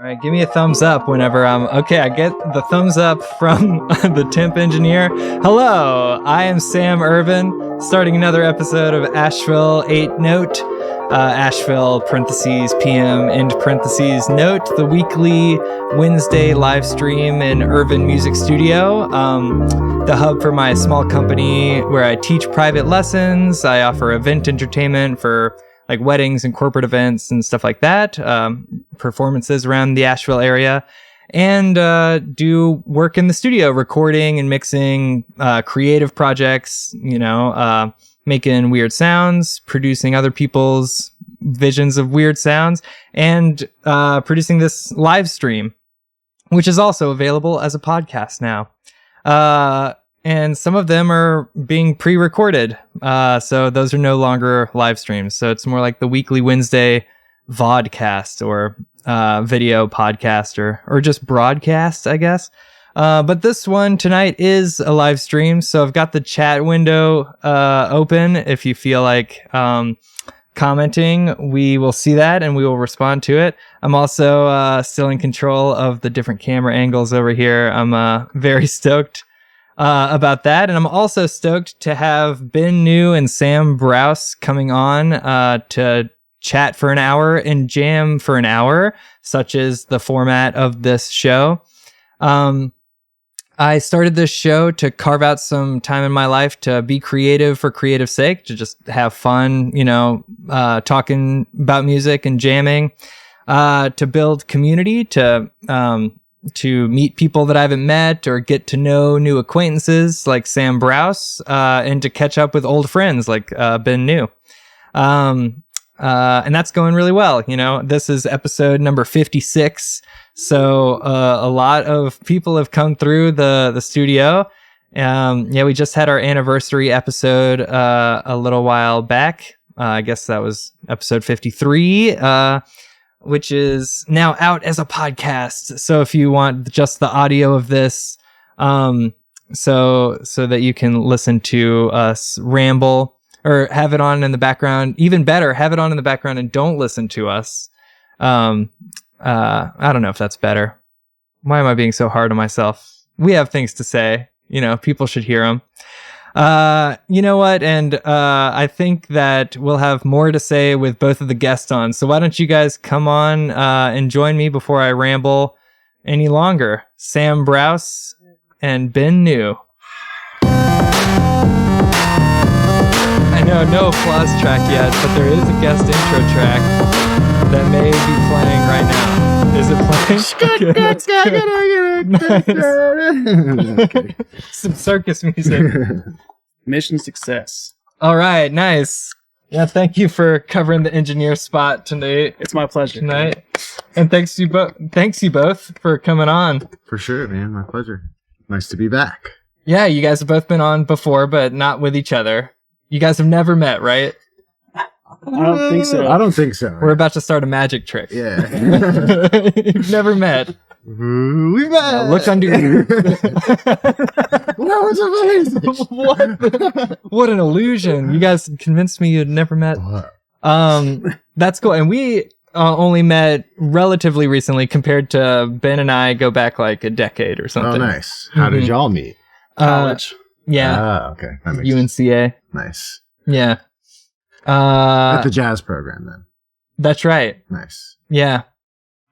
All right, give me a thumbs up whenever I'm... Okay, I get the thumbs up from the temp engineer. Hello, I am Sam Irvin, starting another episode of Asheville 8 Note. Asheville, parentheses, PM, end parentheses, note, the weekly Wednesday live stream in Irvin Music Studio, the hub for my small company where I teach private lessons. I offer event entertainment for like weddings and corporate events and stuff like that, performances around the Asheville area, and do work in the studio, recording and mixing creative projects, making weird sounds, producing other people's visions of weird sounds, and producing this live stream, which is also available as a podcast now. And some of them are being pre-recorded. So those are no longer live streams. So it's more like the weekly Wednesday vodcast or video podcast or just broadcast, I guess. But this one tonight is a live stream. So I've got the chat window open. If you feel like commenting, we will see that and we will respond to it. I'm also still in control of the different camera angles over here. I'm very stoked about that, and I'm also stoked to have Ben New and Sam Brouse coming on to chat for an hour and jam for an hour, such is the format of this show. I started this show to carve out some time in my life to be creative for creative sake, to just have fun, talking about music and jamming, to build community, to meet people that I haven't met or get to know new acquaintances like Sam Brouse, and to catch up with old friends like Ben New. And that's going really well. This is episode number 56. So a lot of people have come through the studio. We just had our anniversary episode a little while back. I guess that was episode 53. Which is now out as a podcast. So if you want just the audio of this, so that you can listen to us ramble or have it on in the background, even better, have it on in the background and don't listen to us. I don't know if that's better. Why am I being so hard on myself? We have things to say, people should hear them. You know what? And I think that we'll have more to say with both of the guests on. So why don't you guys come on and join me before I ramble any longer? Sam Brouse and Ben New. I know, no applause track yet, but there is a guest intro track that may be playing right now. Is it playing? Nice. Some circus music. Mission success. All right, nice. Yeah, thank you for covering the engineer spot tonight. It's my pleasure. Tonight. And thanks you both for coming on. For sure, man. My pleasure. Nice to be back. Yeah, you guys have both been on before, but not with each other. You guys have never met, right? I don't think so. I don't think so. We're about to start a magic trick. Yeah. You've never met. We met. Now look under you. That was amazing. What an illusion. You guys convinced me you'd never met. That's cool. And we only met relatively recently compared to Ben and I go back like a decade or something. Oh, nice. How did y'all meet? College. Yeah. Okay. That makes UNCA. Nice. Yeah. At the jazz program then. That's right. Nice. Yeah.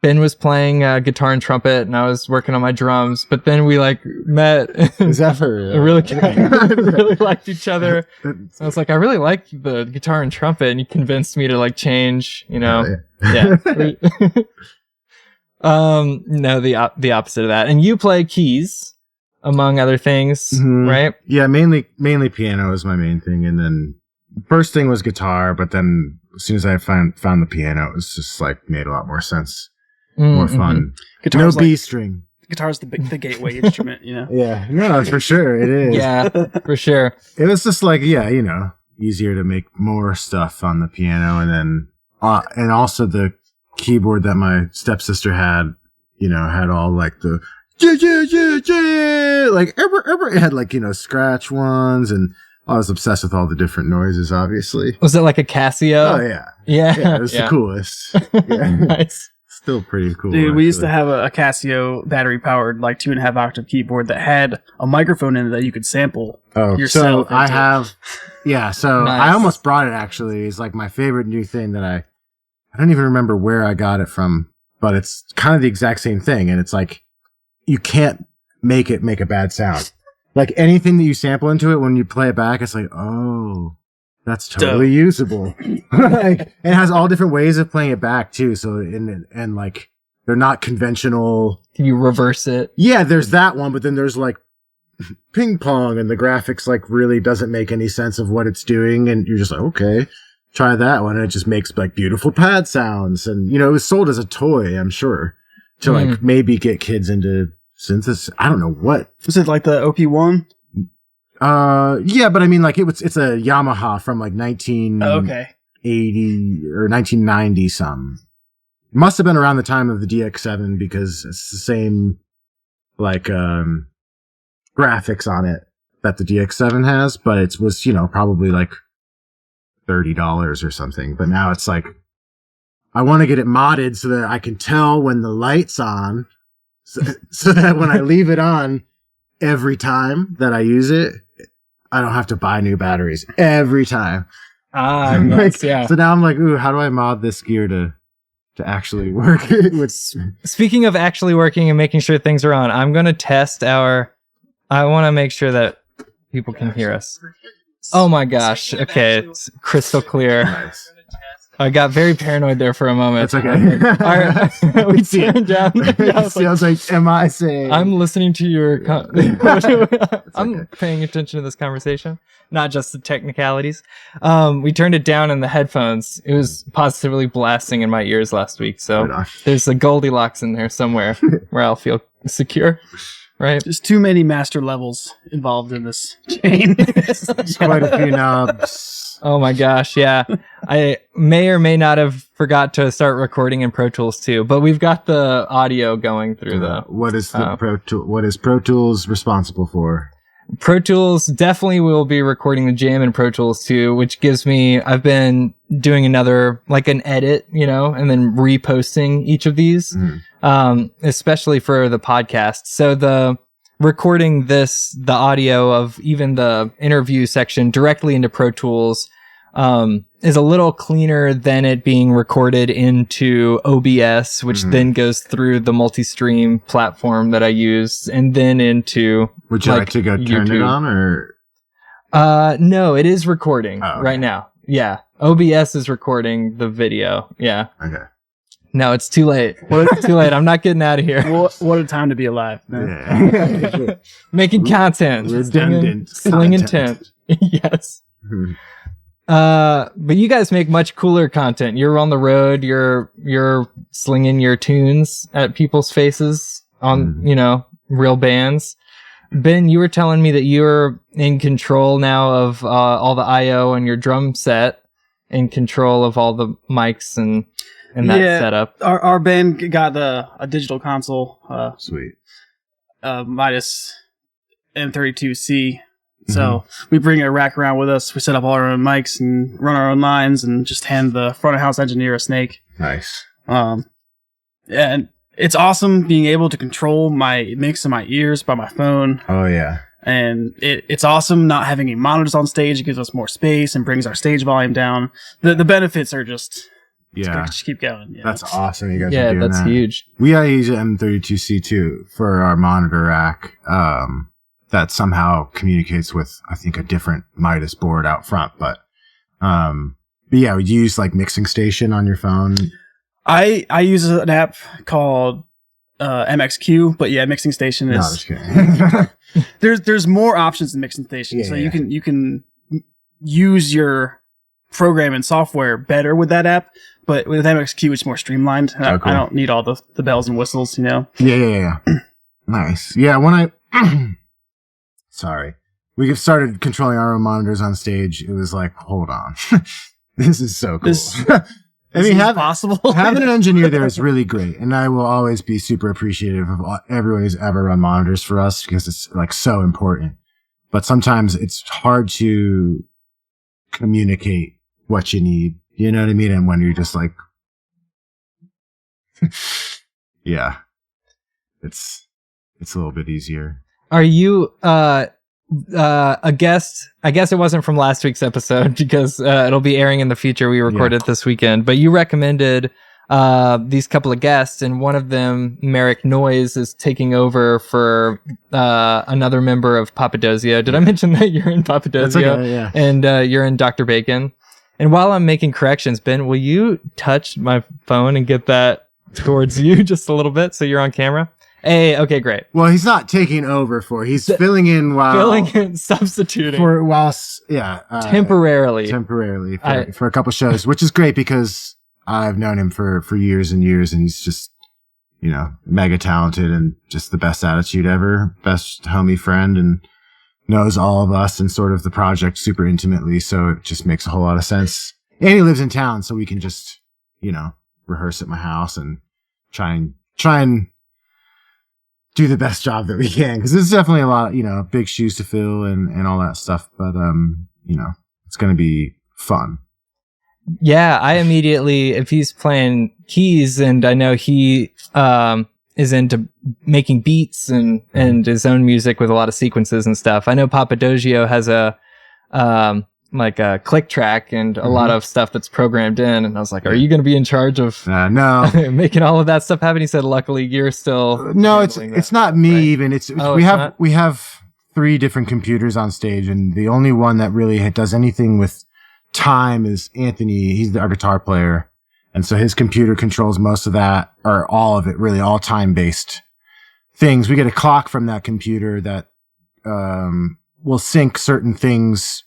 Ben was playing guitar and trumpet, and I was working on my drums. But then we met. Is that for real? really liked each other. I was like, I really like the guitar and trumpet, and you convinced me to change. Yeah. No, the opposite of that. And you play keys, among other things, right? Yeah, mainly piano is my main thing, and then first thing was guitar. But then as soon as I found the piano, it was just made a lot more sense. More fun. Guitar's no B string. Guitar's the gateway instrument, Yeah, no, for sure it is. Yeah, for sure. It was just easier to make more stuff on the piano, and then and also the keyboard that my stepsister had, had all the it had scratch ones, and I was obsessed with all the different noises. Obviously, was it like a Casio? Oh yeah, yeah. It was the coolest. Yeah. Nice. Still pretty cool. Dude, we used to actually. have a Casio battery-powered, like 2.5 octave keyboard that had a microphone in it that you could sample yourself. So I have, yeah. So Nice. I almost brought it. Actually, it's like my favorite new thing that I don't even remember where I got it from, but it's kind of the exact same thing, and it's like you can't make it make a bad sound. Like anything that you sample into it, when you play it back, it's like, oh, that's totally usable. Like, it has all different ways of playing it back too. So and like they're not conventional. Can you reverse it? Yeah, there's that one, but then there's like ping pong, and the graphics like really doesn't make any sense of what it's doing, and you're just like, okay, try that one, and it just makes like beautiful pad sounds, and it was sold as a toy, I'm sure, to like maybe get kids into synthesis. I don't know what. Was it like the OP1? Yeah, but I mean, like it's a Yamaha from like 1980 or 1990 some. Must have been around the time of the DX7 because it's the same like graphics on it that the DX7 has, but it was probably like $30 or something. But now it's like I want to get it modded so that I can tell when the light's on, so that when I leave it on every time that I use it, I don't have to buy new batteries every time. Yes, yeah. So now I'm like, ooh, how do I mod this gear to actually work? Speaking of actually working and making sure things are on, I'm going to test I want to make sure that people can hear us. Oh my gosh. Okay. It's crystal clear. Nice. I got very paranoid there for a moment. That's okay. We turned down. Yeah, I was like, am I saying? I'm listening to your. I'm paying attention to this conversation, not just the technicalities. We turned it down in the headphones. It was positively blasting in my ears last week. So there's a Goldilocks in there somewhere where I'll feel secure. Right. There's too many master levels involved in this chain. There's quite a few knobs. Oh my gosh, yeah. I may or may not have forgot to start recording in Pro Tools too, but we've got the audio going through what is Pro Tools responsible for? Pro Tools definitely will be recording the jam in Pro Tools too, which gives me, I've been doing another, like an edit, and then reposting each of these, especially for the podcast. So the recording the audio of even the interview section directly into Pro Tools is a little cleaner than it being recorded into OBS, which then goes through the multi-stream platform that I use, and then into Would you like to go turn it on, or? No, it is recording right now. Yeah. OBS is recording the video. Yeah. Okay. No, it's too late. It's too late. I'm not getting out of here. What a time to be alive, man. Yeah. Making content. Redundant Slinging content. tent. Yes. But you guys make much cooler content. You're on the road. You're slinging your tunes at people's faces on, real bands. Ben, you were telling me that you're in control now of all the IO and your drum set, in control of all the mics and that setup. Our band got a digital console. Sweet. Midas M32C. So we bring a rack around with us. We set up all our own mics and run our own lines and just hand the front of house engineer a snake. Nice. And it's awesome being able to control my mix in my ears by my phone. Oh, yeah. And it's awesome not having any monitors on stage. It gives us more space and brings our stage volume down. The benefits are just... Yeah. Just keep going. Yeah, that's awesome. You guys are doing that's that. huge. We use an M32C too for our monitor rack. That somehow communicates with, I think, a different Midas board out front. But yeah, would you use like Mixing Station on your phone? I use an app called MXQ, but yeah, Mixing Station is. No, just kidding. there's more options in Mixing Station, so you can use your program and software better with that app. But with MXQ, it's more streamlined. Oh, cool. I don't need all the bells and whistles, Yeah. Nice. Yeah, when sorry. We started controlling our own monitors on stage. It was like, hold on. This is so cool. I mean, possible. Having an engineer there is really great. And I will always be super appreciative of everyone who's ever run monitors for us because it's like so important. But sometimes it's hard to communicate what you need. You know what I mean? And when you're just like Yeah, it's a little bit easier. Are you a guest? I guess it wasn't from last week's episode because it'll be airing in the future. We recorded it this weekend, but you recommended these couple of guests, and one of them, Merrick Noyes, is taking over for another member of Papadosio. Did I mention that you're in Papadosio? Okay, yeah. And you're in Dr. Bacon? And while I'm making corrections, Ben, will you touch my phone and get that towards you just a little bit so you're on camera? Hey, okay, great. Well, he's not taking over he's filling in substituting temporarily for a couple shows, which is great because I've known him for years and years, and he's just, mega talented and just the best attitude ever, best homie friend, and knows all of us and sort of the project super intimately. So it just makes a whole lot of sense. And he lives in town, so we can just, rehearse at my house and try and do the best job that we can. Cause there's definitely a lot, big shoes to fill and all that stuff. But, it's going to be fun. Yeah, I immediately, if he's playing keys, and I know he is into making beats and his own music with a lot of sequences and stuff. I know Papadosio has a click track and a lot of stuff that's programmed in, and I was like, are you going to be in charge of no making all of that stuff happen? He said, luckily you're still no, it's not me, right? Even we have 3 different computers on stage, and the only one that really does anything with time is Anthony. He's our guitar player, and so his computer controls most of that, or all of it, really, all time-based things. We get a clock from that computer that will sync certain things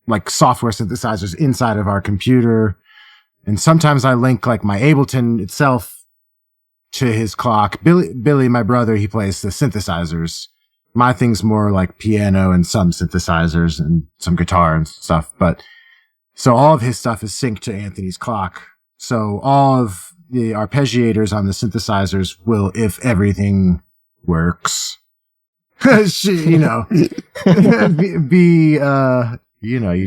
like software synthesizers inside of our computer, and sometimes I link like my Ableton itself to his clock. Billy, my brother, he plays the synthesizers. My thing's more like piano and some synthesizers and some guitar and stuff, but so all of his stuff is synced to Anthony's clock. So all of the arpeggiators on the synthesizers will, if everything works, you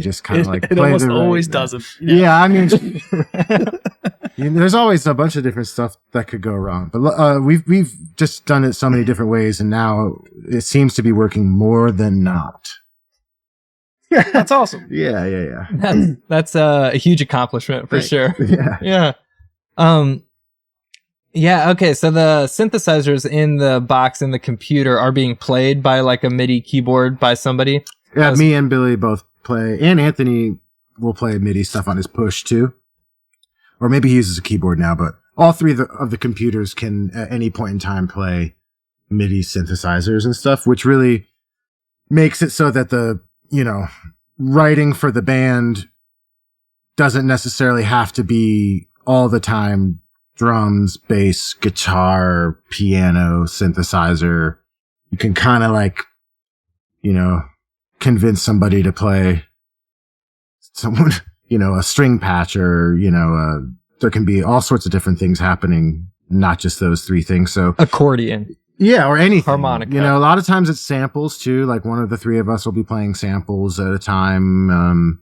just kind of like it play almost the always doesn't. Yeah, I mean, there's always a bunch of different stuff that could go wrong. But we've just done it so many different ways, and now it seems to be working more than not. That's awesome. Yeah. That's a huge accomplishment for sure. Yeah. Yeah. Okay. So the synthesizers in the box in the computer are being played by like a MIDI keyboard by somebody. Yeah. Me and Billy both play, and Anthony will play MIDI stuff on his push too. Or maybe he uses a keyboard now, but all 3 of the computers can at any point in time play MIDI synthesizers and stuff, which really makes it so that the, writing for the band doesn't necessarily have to be all the time drums, bass, guitar, piano, synthesizer. You can kind of like, convince somebody to play someone, a string patch, or, there can be all sorts of different things happening, not just those 3 things. So accordion. Yeah, or anything. Harmonica. A lot of times it's samples too. Like one of the 3 of us will be playing samples at a time.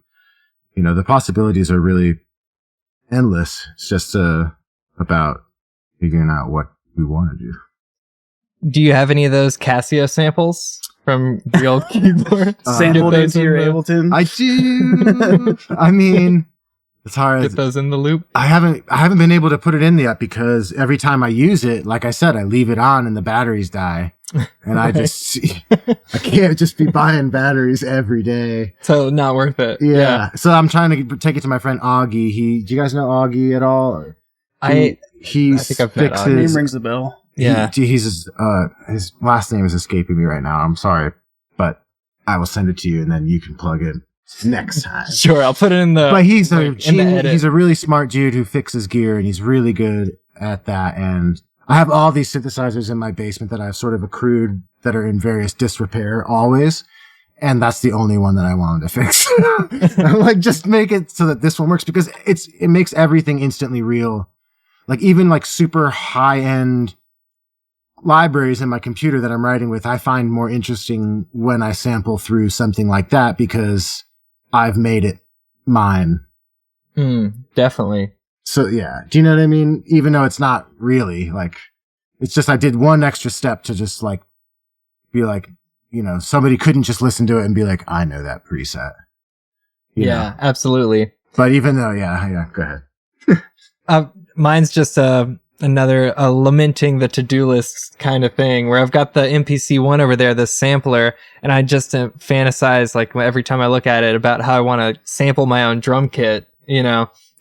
The possibilities are really endless. It's just about figuring out what we want to do. Do you have any of those Casio samples from the old keyboard? Sampled into your Ableton? I do. I mean, it's hard. Get those in the loop. I haven't been able to put it in yet because every time I use it, like I said, I leave it on and the batteries die. And I can't just be buying batteries every day. So not worth it. Yeah. So I'm trying to take it to my friend Augie. Do you guys know Augie at all? I think I've met Augie. Name rings a bell. Yeah. His last name is escaping me right now. I'm sorry, but I will send it to you and then you can plug in next time. Sure, I'll put it in the. But he's a really smart dude who fixes gear, and he's really good at that. And I have all these synthesizers in my basement that I've sort of accrued that are in various disrepair always. And that's the only one that I wanted to fix. I'm like, just make it so that this one works, because it makes everything instantly real. Like even like super high end libraries in my computer that I'm writing with, I find more interesting when I sample through something like that because I've made it mine. Definitely. So yeah, do you know what I mean? Even though it's not really like, it's just I did one extra step to just like be like, somebody couldn't just listen to it and be like, I know that preset. You know? Absolutely. But even though, go ahead. Mine's just another lamenting the to-do list kind of thing where I've got the MPC one over there, the sampler, and I just fantasize like every time I look at it about how I want to sample my own drum kit,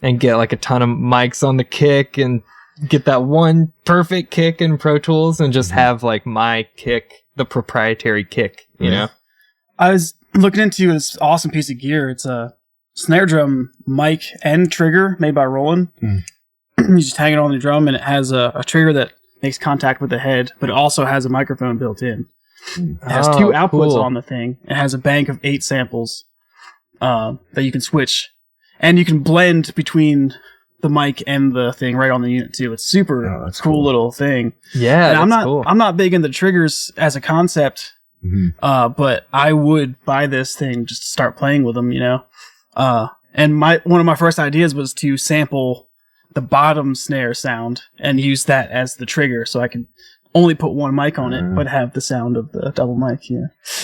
and get like a ton of mics on the kick and get that one perfect kick in Pro Tools and just have like my kick, the proprietary kick, you know? I was looking into this awesome piece of gear. It's a snare drum mic and trigger made by Roland. You just hang it on the drum and it has a trigger that makes contact with the head, but it also has a microphone built in. It has 2 outputs on the thing. It has a bank of 8 samples that you can switch. And you can blend between the mic and the thing right on the unit too. It's super cool little thing. Yeah, and cool. I'm not big into triggers as a concept, but I would buy this thing just to start playing with them, And one of my first ideas was to sample the bottom snare sound and use that as the trigger, so I could only put one mic on it, but have the sound of the double mic.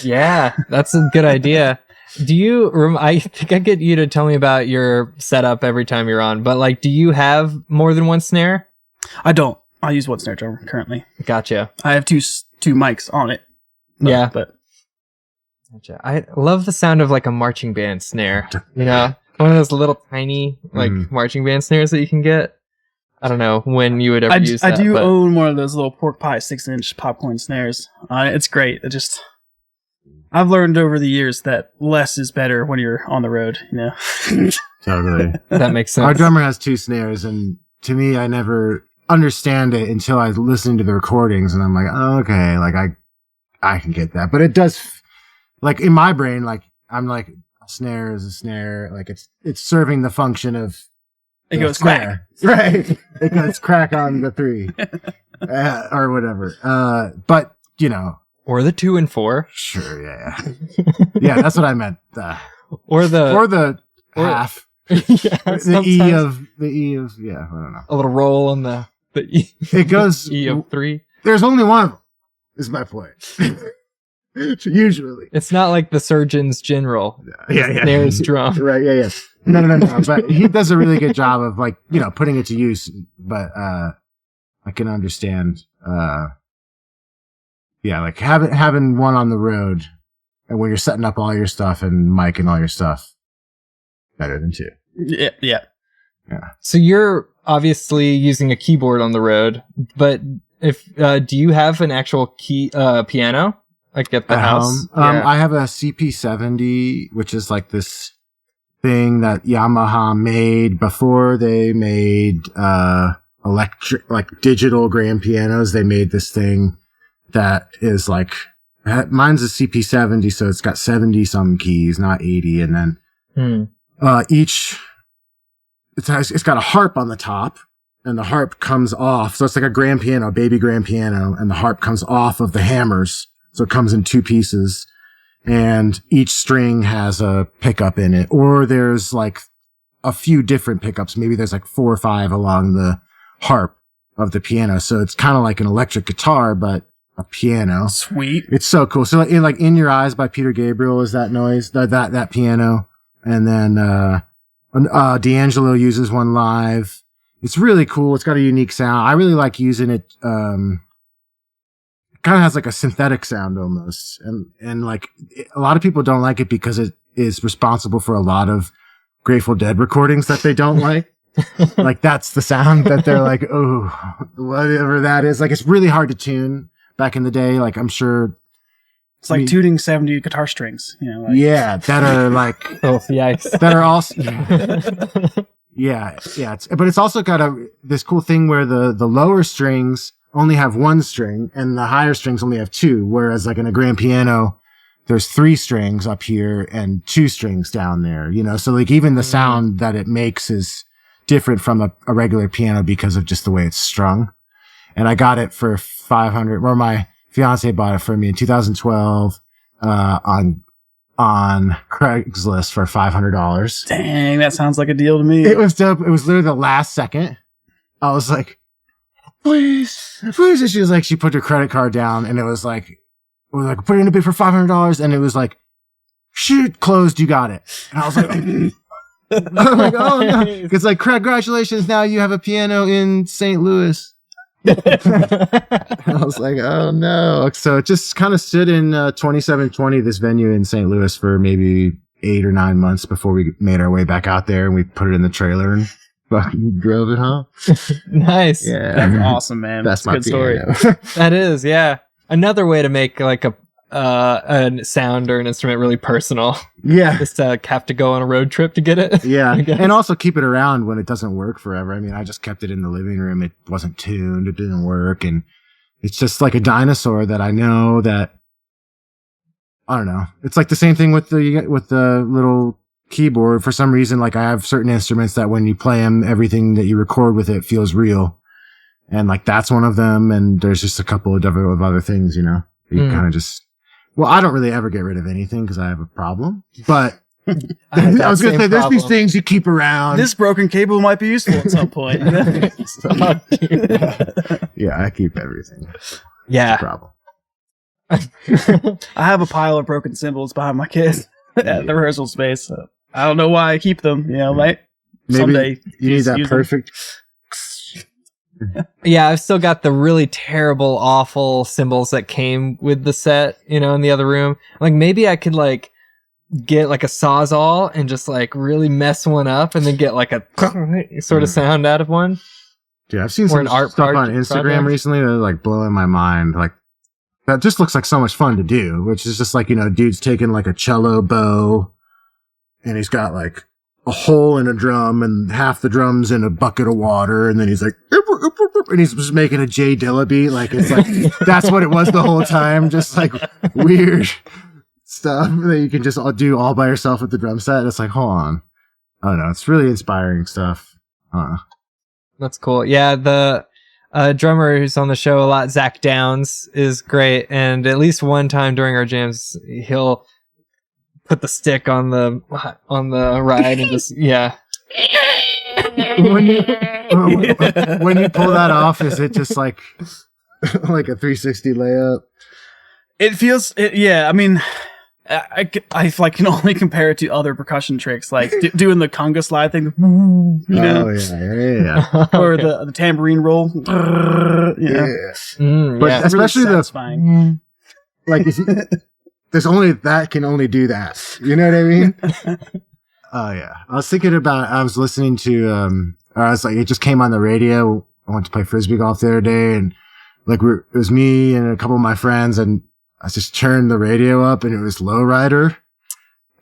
Yeah, that's a good idea. I think I get you to tell me about your setup every time you're on, but like, do you have more than one snare? I don't. I use one snare drum currently. Gotcha. I have two mics on it. But gotcha. I love the sound of like a marching band snare. One of those little tiny like marching band snares that you can get. I don't know when you would ever use that. I do own one of those little pork pie 6-inch popcorn snares. It's great. I've learned over the years that less is better when you're on the road, Totally. That makes sense. Our drummer has 2 snares, and to me, I never understand it until I listen to the recordings, and I'm like, oh, okay, like I can get that. But it does, like in my brain, like I'm like, a snare is a snare, like it's serving the function of it goes snare. Crack. Right. It goes crack on the 3 or whatever. But or the 2 and 4. Sure, yeah. Yeah, that's what I meant. Or the half. Yeah, the E of I don't know. A little roll on the E. It goes E of 3. There's only one of them, is my point. Usually. It's not like the Surgeon's General. Yeah. Snares drum. Right, yeah. No. But he does a really good job of like, putting it to use. But I can understand like having one on the road and when you're setting up all your stuff and mic and all your stuff, better than 2. Yeah. So you're obviously using a keyboard on the road, but do you have an actual piano like at the house? I have a CP70, which is like this thing that Yamaha made before they made electric, like digital grand pianos. They made this thing that is like, mine's a CP70, so it's got 70 some keys, not 80. And then it's got a harp on the top, and the harp comes off. So it's like a grand piano, baby grand piano, and the harp comes off of the hammers. So it comes in 2 pieces, and each string has a pickup in it, or there's like a few different pickups. Maybe there's like 4 or 5 along the harp of the piano. So it's kind of like an electric guitar, but a piano. Sweet. It's so cool. So like In Your Eyes by Peter Gabriel is that noise, that piano. And then, D'Angelo uses one live. It's really cool. It's got a unique sound. I really like using it. It kind of has like a synthetic sound almost. And like a lot of people don't like it because it is responsible for a lot of Grateful Dead recordings that they don't like. Like that's the sound that they're like, oh, whatever that is. Like it's really hard to tune. Back in the day, like I'm sure it's like tuning 70 guitar strings, that are like yikes. That are also but it's also got this cool thing where the lower strings only have 1 string and the higher strings only have 2, whereas like in a grand piano there's 3 strings up here and 2 strings down there, so like even the sound that it makes is different from a regular piano because of just the way it's strung. And I got it for $500, or my fiance bought it for me in 2012, on on Craigslist for $500. Dang, that sounds like a deal to me. It was dope. It was literally the last second. I was like, please. And she was like, she put her credit card down and it was like, we're like, put in a bid for $500. And it was like, shoot, closed, you got it. And I was like, I'm like, oh no. It's like, congratulations, now you have a piano in St. Louis. I was like, oh no. So it just kind of stood in 2720, this venue in St. Louis, for maybe 8 or 9 months before we made our way back out there and we put it in the trailer and fucking drove it home. Nice. Yeah. That's awesome, man. That's my a good story. That is, yeah. Another way to make like a sound or an instrument really personal. Yeah. Just to have to go on a road trip to get it. Yeah. And also keep it around when it doesn't work forever. I mean, I just kept it in the living room. It wasn't tuned. It didn't work. And it's just like a dinosaur that I know that, I don't know. It's like the same thing with the little keyboard. For some reason, like I have certain instruments that when you play them, everything that you record with it feels real. And like that's one of them. And there's just a couple of other things, you know, you kind of just, well, I don't really ever get rid of anything because I have a problem, but I was going to say, there's these things you keep around. This broken cable might be useful at some point. Yeah, I keep everything. Yeah. It's a problem. I have a pile of broken cymbals behind my kids at the rehearsal space. So I don't know why I keep them, you know, maybe someday you need that perfect. Yeah, I've still got the really terrible, awful cymbals that came with the set, you know, in the other room. Like maybe I could like get like a Sawzall and just like really mess one up and then get like a sort of sound out of one. Dude, I've seen some stuff on Instagram recently that are like blowing my mind. Like that just looks like so much fun to do, which is just like, you know, dude's taking like a cello bow and he's got like a hole in a drum and half the drum's in a bucket of water. And then he's like, and he's just making a Jay Dilla beat. Like, it's like, that's what it was the whole time. Just like weird stuff that you can just do all by yourself with the drum set. It's like, hold on. I don't know. It's really inspiring stuff. That's cool. Yeah. The drummer who's on the show a lot, Zach Downs, is great. And at least one time during our jams, he'll put the stick on the ride and just, yeah. When you pull that off, is it just like a 360 layup? It feels, yeah. I mean, I like can only compare it to other percussion tricks, like doing the conga slide thing. You know? Oh yeah. Or okay. the tambourine roll. Yeah. But yeah, especially really satisfying. Like there's only that can only do that. You know what I mean? Oh yeah. I was listening to it just came on the radio. I went to play frisbee golf the other day and like it was me and a couple of my friends and I just turned the radio up and it was Lowrider.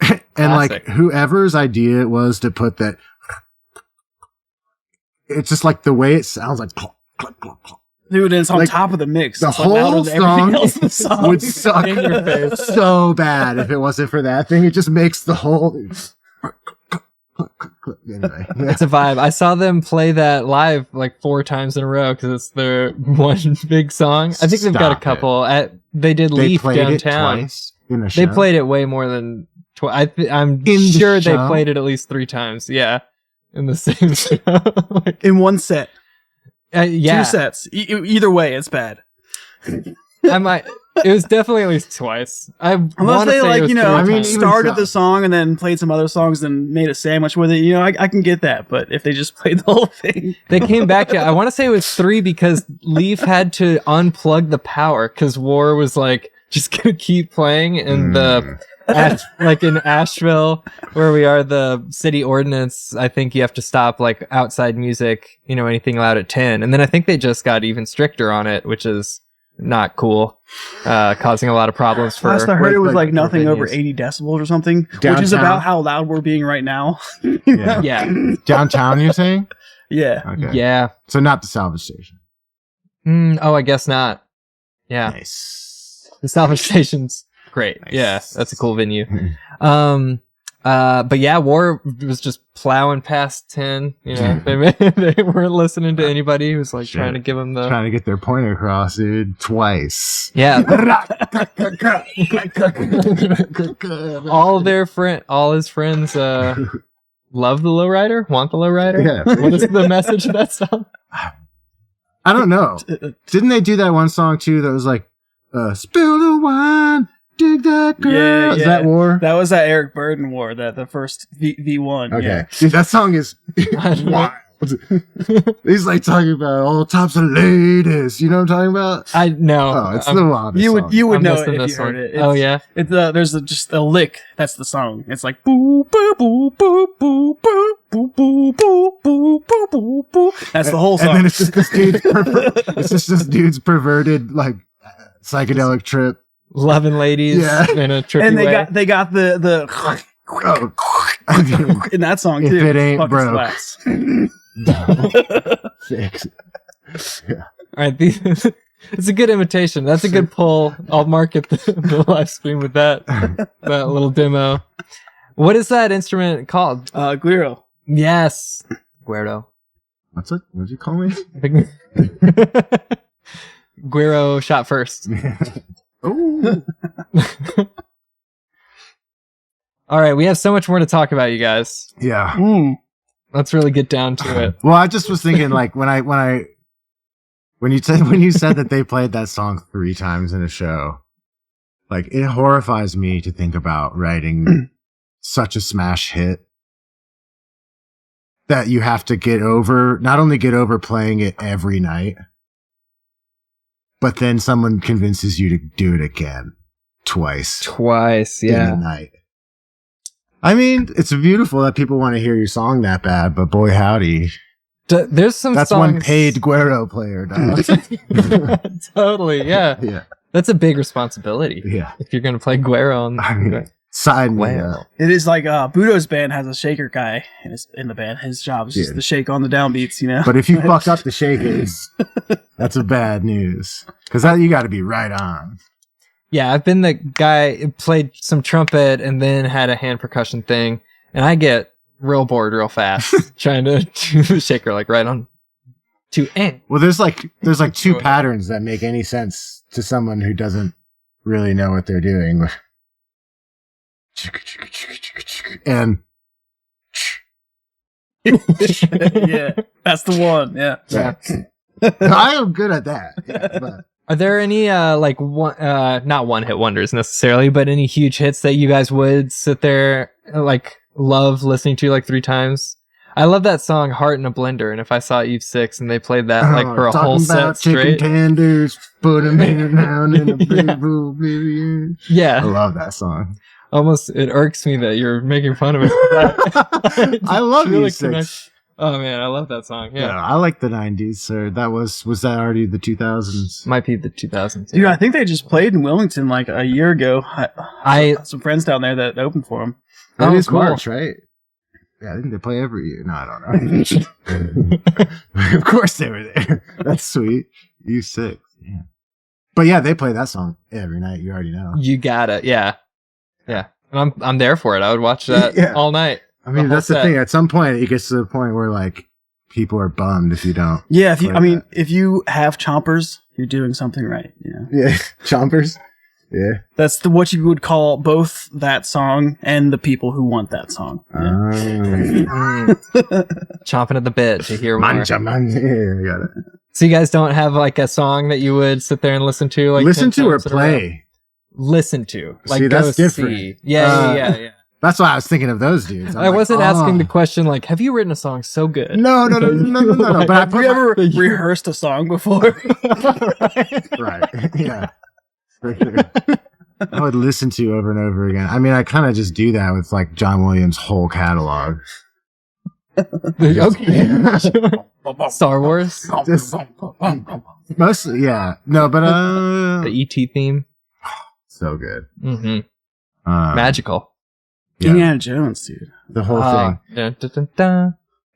And Classic. like whoever's idea it was to put that, it's just like the way it sounds like clunk, clunk, clunk, clunk. Dude, it's on like, top of the mix. The it's whole like song would suck in your face. so bad if it wasn't for that thing. It just makes the whole... Anyway, yeah. It's a vibe. I saw them play that live like 4 times in a row because it's their one big song. I think they've got a couple. They did Leaf downtown. It twice in a show. They played it way more than twice. I'm sure they played it at least 3 times. Yeah, in the same show. Like, in one set. Yeah, 2 sets. Either way, it's bad. I might. It was definitely at least twice. Unless they like, you know, started so. the song and then played some other songs and made a sandwich with it. You know, I can get that. But if they just played the whole thing, they came back. I want to say it was 3 because Leaf had to unplug the power because War was like just gonna keep playing, and like in Asheville where we are, the city ordinance, I think you have to stop like outside music, you know, anything loud at 10, and then I think they just got even stricter on it, which is not cool, causing a lot of problems for... Last I heard it was like nothing over 80 decibels or something, downtown. Which is about how loud we're being right now. Yeah. Downtown, you're saying? Yeah. Okay. Yeah. So not the salvage station. Oh, I guess not. Yeah. Nice. The salvage station's great. Nice. Yeah, that's a cool venue. But yeah, War was just plowing past 10. You know, they weren't listening to anybody who was like trying to give them trying to get their point across, dude, twice. Yeah. all his friends love the lowrider, want the lowrider. Yeah. What is the message of that song? I don't know. Didn't they do that one song too that was like, spill the wine, dig that girl? Yeah, Is that War? That was that Eric Burden War, the first V1. Okay. Yeah. Dude, that song is wild. He's like talking about all types of ladies. You know what I'm talking about? I know. Oh, it's the wildest song. You would I'm know missing it if this you heard one. it. Oh yeah. It's there's just a lick. That's the song. It's like boo boo boo boo boo boo boo boo boo boo boo boo boo. That's the whole song. And then it's just this dude's perverted like psychedelic trip. Loving ladies in a trippy and way. they got the in that song If too. it ain't Fucking broke. slaps. Fix. All right, it's a good imitation. That's a good pull. I'll market the live stream with that little demo. What is that instrument called? Guiro. Yes, Guero. What's it? What'd you call me? Guero shot first. Ooh. All right, we have so much more to talk about, you guys. Yeah. Let's really get down to it. Well, I just was thinking, like, when you said that they played that song 3 times in a show, like, it horrifies me to think about writing such a smash hit that you have to not only get over playing it every night, but then someone convinces you to do it again twice in a night. I mean, it's beautiful that people want to hear your song that bad, but boy howdy. There's some That's songs... one paid Guero player, dog. Totally, yeah. Yeah. That's a big responsibility. Yeah. If you're going to play Guero on... I mean, sign me up. It is like Budo's band has a shaker guy in the band. His job is just to shake on the downbeats, you know. But if you fuck up the shakers, that's a bad news. Because you got to be right on. Yeah, I've been the guy who played some trumpet and then had a hand percussion thing, and I get real bored real fast trying to do the shaker like right on to end. Well, there's like 2 patterns that make any sense to someone who doesn't really know what they're doing. And yeah, that's the one. Yeah. I am good at that. Yeah, but. Are there any like one not one hit wonders necessarily, but any huge hits that you guys would sit there like love listening to like 3 times? I love that song "Heart in a Blender," and if I saw Eve 6 and they played that like for a whole set straight, chicken tenders, put them in a big baby. Yeah, I love that song. Almost it irks me that you're making fun of it. I love Eve 6. Oh man, I love that song. Yeah, I like the 90s, sir. That was that already the 2000s? Might be the 2000s. Dude, I think they just played in Wilmington like a year ago. I some friends down there that opened for them. That is cool. March, right? Yeah, I think they play every year. No, I don't know. Of course they were there. That's sweet. You 6. Yeah. But yeah, they play that song every night. You already know. You got it. Yeah. Yeah. And I'm there for it. I would watch that all night. I mean, that's the thing. At some point, it gets to the point where like people are bummed if you don't. Yeah, if you have chompers, you're doing something right. You know? Yeah, chompers. Yeah, that's what you would call both that song and the people who want that song. Yeah. Chomping at the bit to hear more. Yeah, I got it. So you guys don't have like a song that you would sit there and listen to, like listen to or play. Listen to, like see, that's different. See. Yeah. That's why I was thinking of those dudes. I wasn't asking the question like, have you written a song so good? No. But have you ever rehearsed a song before? Right. Yeah. For sure. I would listen to over and over again. I mean, I kind of just do that with like John Williams' whole catalog. Okay. Star Wars. Mostly, yeah. No, but the E.T. theme. So good. Mm-hmm. Magical. Yeah. Indiana Jones, dude. The whole thing.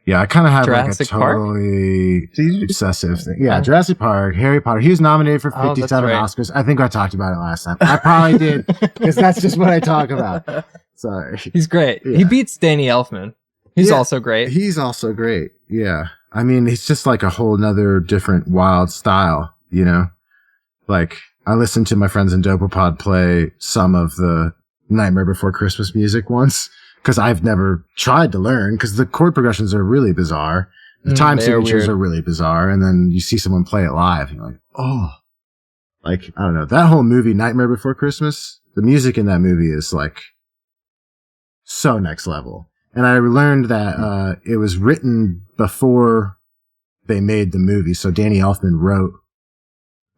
Yeah, I kind of have Jurassic like a totally obsessive thing. Yeah, Jurassic Park, Harry Potter. He was nominated for 57 Oscars. I think I talked about it last time. I probably did because that's just what I talk about. Sorry. He's great. Yeah. He beats Danny Elfman. He's Yeah, also great. He's also great. Yeah. I mean, he's just like a whole nother different wild style, you know? Like, I listened to my friends in Dopapod play some of the Nightmare Before Christmas music once, because I've never tried to learn, because the chord progressions are really bizarre. The time signatures are really bizarre, and then you see someone play it live, and you're like, oh. Like, I don't know. That whole movie, Nightmare Before Christmas, the music in that movie is like so next level. And I learned that it was written before they made the movie. So Danny Elfman wrote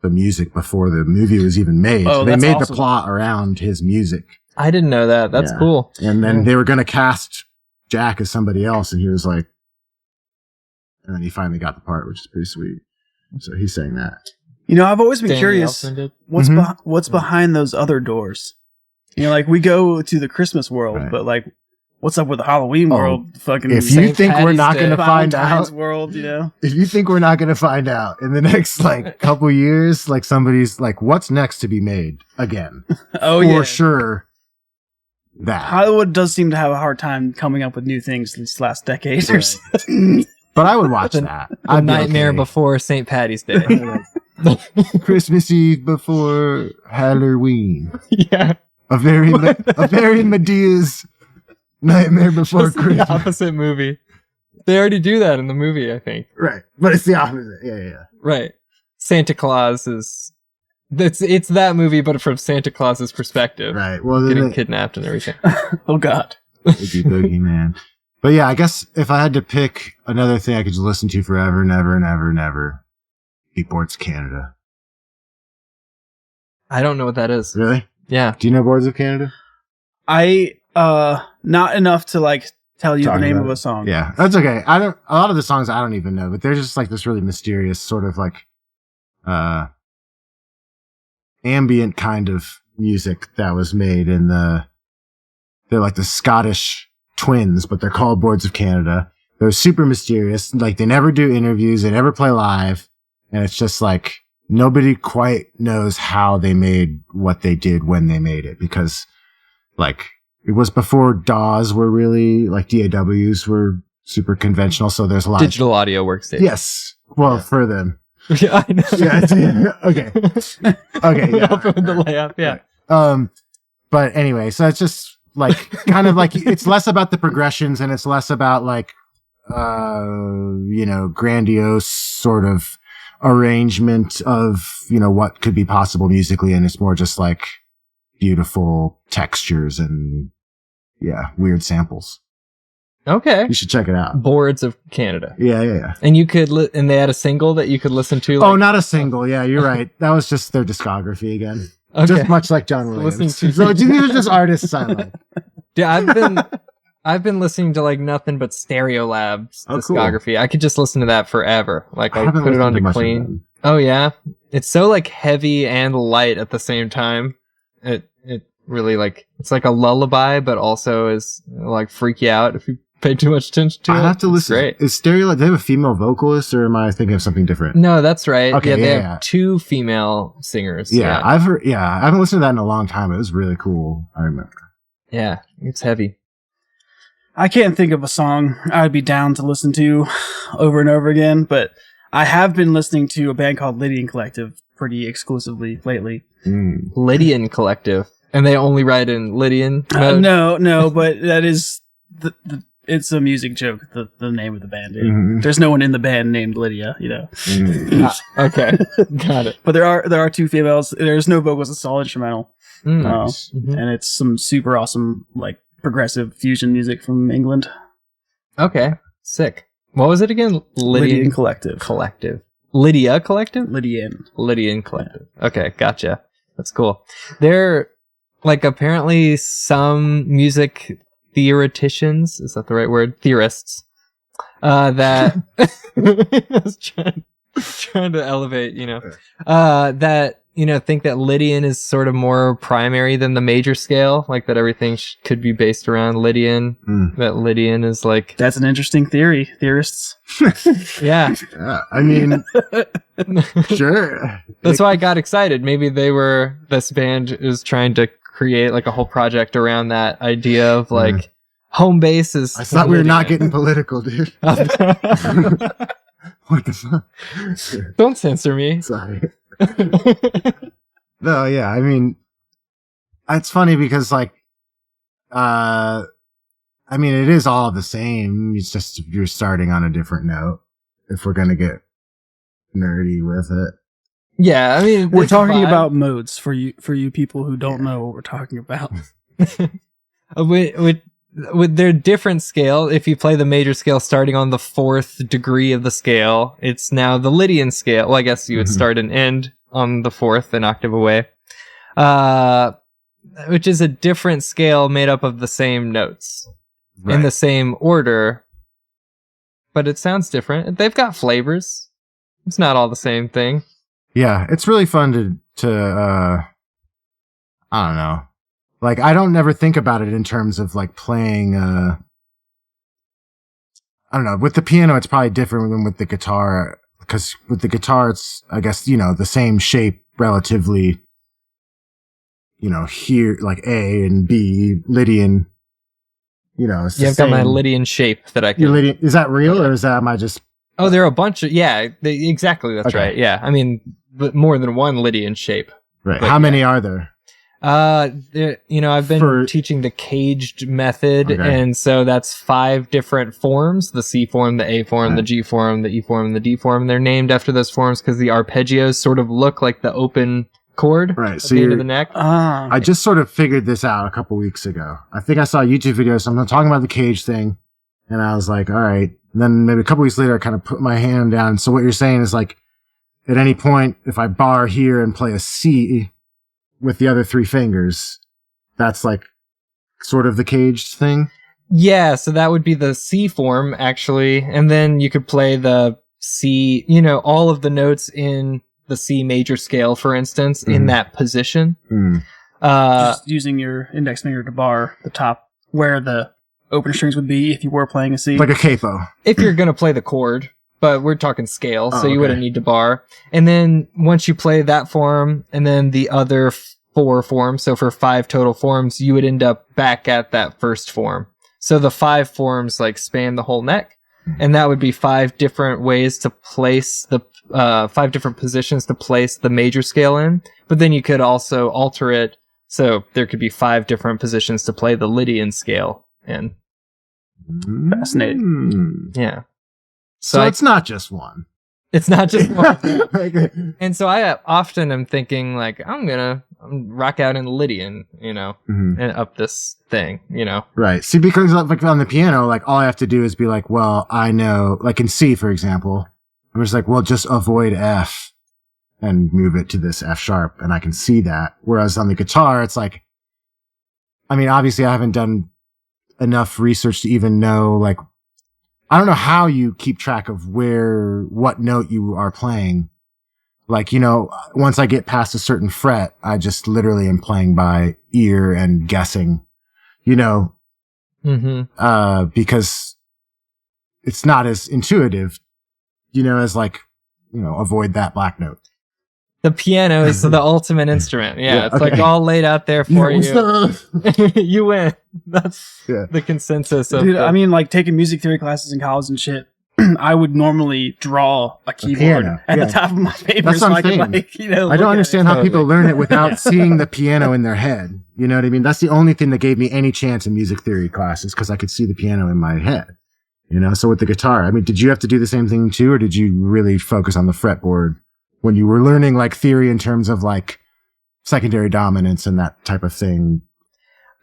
the music before the movie was even made. Oh, they made awesome. the plot around his music. I didn't know that. That's cool. And then they were going to cast Jack as somebody else, and he was like, and then he finally got the part, which is pretty sweet. So he's saying that. You know, I've always been Danny curious Elfman did. what's behind those other doors. You know, like we go to the Christmas world, Right. but like, what's up with the Halloween world? Fucking If you St. think we're Patty's not going to Day. find Valentine's out, world, you know? if you think we're not going to find out in the next like couple years, like somebody's like, what's next to be made again? Oh, For yeah. sure. That. Hollywood does seem to have a hard time coming up with new things this last decade or so. But I would watch that. The I'd be Nightmare okay. Before St. Patty's Day. Christmas Eve before Halloween. Yeah. A very Medea's Nightmare Before Just the Christmas. opposite movie. They already do that in the movie, I think. Right. But it's the opposite. Yeah. Right. Santa Claus is... It's that movie, but from Santa Claus's perspective. Right. Well, then Getting kidnapped and everything. Oh, God. it'd be Boogeyman. But yeah, I guess if I had to pick another thing I could just listen to forever, never, be Boards of Canada. I don't know what that is. Really? Yeah. Do you know Boards of Canada? I, not enough to like tell you Talking the name about of it. a song. Yeah, that's okay. A lot of the songs I don't even know, but they're just like this really mysterious sort of like, ambient kind of music that was made in they're like the Scottish twins, but they're called Boards of Canada. They're super mysterious. Like they never do interviews. They never play live. And it's just like nobody quite knows how they made what they did when they made it, because like it was before DAWs were really like DAWs were super conventional. So there's a lot Digital audio workstation. Yes. Well, for them. Yeah, I know. Yeah. Okay. Okay. Yeah. Help with the layout. Yeah. But anyway, so it's just like kind of like it's less about the progressions and it's less about like grandiose sort of arrangement of what could be possible musically, and it's more just like beautiful textures and weird samples. Okay. You should check it out. Boards of Canada. Yeah. And you could and they had a single that you could listen to. Oh, not a single. Yeah, you're right. That was just their discography again. Okay. Just much like John Williams. Listening to- So these are just artists I like. Yeah, I've been listening to like nothing but Stereolab's Oh, cool. discography. I could just listen to that forever. Like I haven't put it listened on to much of clean. them. Oh yeah, it's so like heavy and light at the same time. It really like it's like a lullaby, but also is like freak you out if you pay too much attention to it. I have to It's listen. Great. Is Stereo, do they have a female vocalist, or am I thinking of something different? No, that's right. Okay, yeah, they yeah. have two female singers. Yeah, I've heard. Yeah, I haven't listened to that in a long time. It was really cool. I remember. Yeah, it's heavy. I can't think of a song I'd be down to listen to over and over again, but I have been listening to a band called Lydian Collective pretty exclusively lately. Lydian Collective, and they only write in Lydian mode? No, but that is it's a music joke. The name of the band. Mhm. There's no one in the band named Lydia, Okay, got it. But there are two females. There's no vocals. It's all instrumental, Nice. and it's some super awesome like progressive fusion music from England. Okay, sick. What was it again? Lydian Collective. Collective. Lydia Collective? Lydian Collective. Okay, gotcha. That's cool. They're like apparently some music theoreticians, is that the right word? Theorists. That I was trying to elevate, that think that Lydian is sort of more primary than the major scale, like that everything could be based around Lydian. That Lydian is like That's an interesting theory, theorists. yeah. Yeah, I mean, sure. That's why I got excited. Maybe this band is trying to create like a whole project around that idea of like home base is. I thought we were not getting political, dude. What the fuck? Don't censor me. Sorry. No, yeah, I mean, it's funny because like, I mean, it is all the same. It's just you're starting on a different note. If we're gonna get nerdy with it, yeah, I mean, we're talking about modes for you people who don't know what we're talking about. With their different scale, if you play the major scale starting on the 4th degree of the scale, it's now the Lydian scale. Well, I guess you would start and end on the 4th, an octave away, which is a different scale made up of the same notes in the same order, but it sounds different. They've got flavors. It's not all the same thing. Yeah, it's really fun to I don't know. Like, I don't never think about it in terms of like playing, I don't know, with the piano, it's probably different than with the guitar, because with the guitar, it's, I guess, you know, the same shape relatively, you know, here, like A and B, Lydian, you know, it's I've got my Lydian shape that I can. Your Lydian, is that real or is that, am I just? Oh, there are a bunch of, exactly, that's right, yeah. I mean, but more than one Lydian shape. Right. How many are there? You know, I've been teaching the caged method, and so that's 5 different forms: the C form, the A form, the G form, the E form, and the D form. They're named after those forms because the arpeggios sort of look like the open chord at the end of the neck. I just sort of figured this out a couple weeks ago. I think I saw a YouTube video, so I'm talking about the cage thing, and I was like, all right. And then maybe a couple weeks later, I kind of put my hand down. So what you're saying is like, at any point, if I bar here and play a C with the other 3 fingers, that's like sort of the caged thing? Yeah, so that would be the C form, actually. And then you could play the C, you know, all of the notes in the C major scale, for instance, in that position. Just using your index finger to bar the top where the open strings would be if you were playing a C. Like a capo. If you're going to play the chord. But we're talking scale, so you wouldn't need to bar. And then once you play that form, and then the other 4 forms, so for 5 total forms, you would end up back at that first form. So the 5 forms like span the whole neck, and that would be 5 different ways to place the 5 different positions to place the major scale in. But then you could also alter it, so there could be 5 different positions to play the Lydian scale in. Fascinating. Yeah. So it's not just one. It's not just one. And so I often am thinking like, I'm gonna rock out in Lydian, you know, and up this thing, you know. Right. See, because like on the piano, like all I have to do is be like, well, I know, like in C, for example, I'm just like, well, just avoid F and move it to this F sharp, and I can see that. Whereas on the guitar, it's like, I mean, obviously I haven't done enough research to even know, like, I don't know how you keep track of what note you are playing. Like, you know, once I get past a certain fret, I just literally am playing by ear and guessing, you know, because it's not as intuitive, you know, as like, you know, avoid that black note. The piano is the ultimate instrument. Yeah, it's like all laid out there for you. You win. That's the consensus of Dude, I mean, like taking music theory classes in college and shit, I would normally draw a keyboard at the top of my paper. That's what I'm saying. Like, you know, I don't understand how people learn it without seeing the piano in their head. You know what I mean? That's the only thing that gave me any chance in music theory classes, because I could see the piano in my head. You know, so with the guitar, I mean, did you have to do the same thing too, or did you really focus on the fretboard when you were learning like theory in terms of like secondary dominance and that type of thing?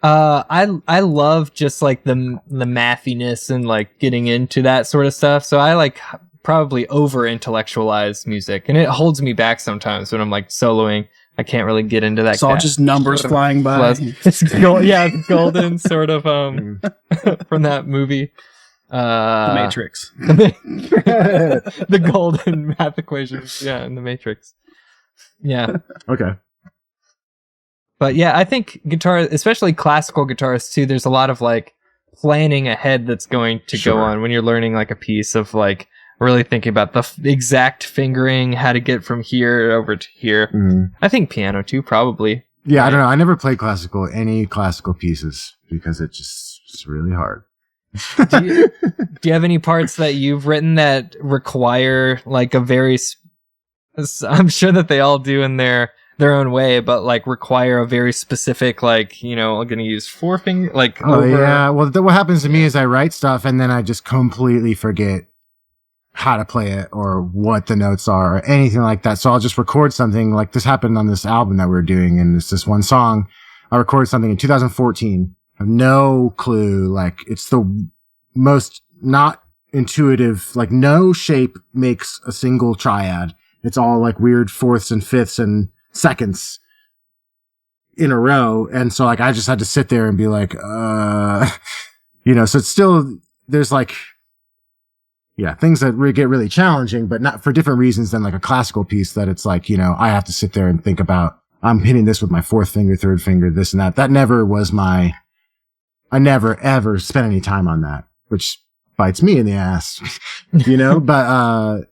I love just like the mathiness and like getting into that sort of stuff. So I like probably over intellectualize music, and it holds me back sometimes when I'm like soloing. I can't really get into that. It's all just numbers flying by. It's golden sort of from that movie. The Matrix. The golden math equations. Yeah, in the Matrix. Yeah. Okay. But yeah, I think guitar, especially classical guitarists too, there's a lot of like planning ahead that's going to go on when you're learning like a piece of like really thinking about the exact fingering, how to get from here over to here. I think piano too, probably. Yeah, right? I don't know. I never played any classical pieces because it's really hard. Do you have any parts that you've written that require like a very, I'm sure that they all do in their own way, but like require a very specific, like, I'm going to use forefinger, like, yeah. Well, what happens to me is I write stuff and then I just completely forget how to play it or what the notes are or anything like that. So I'll just record something like this happened on this album that we're doing. And it's this one song. I recorded something in 2014. I have no clue. Like it's the most not intuitive, like no shape makes a single triad. It's all like weird fourths and fifths and seconds in a row. And so like, I just had to sit there and be like, so it's still, there's like, yeah, things that get really challenging, but not for different reasons than like a classical piece that it's like, I have to sit there and think about, I'm hitting this with my fourth finger, third finger, this and that. That never was I never ever spent any time on that, which bites me in the ass, but,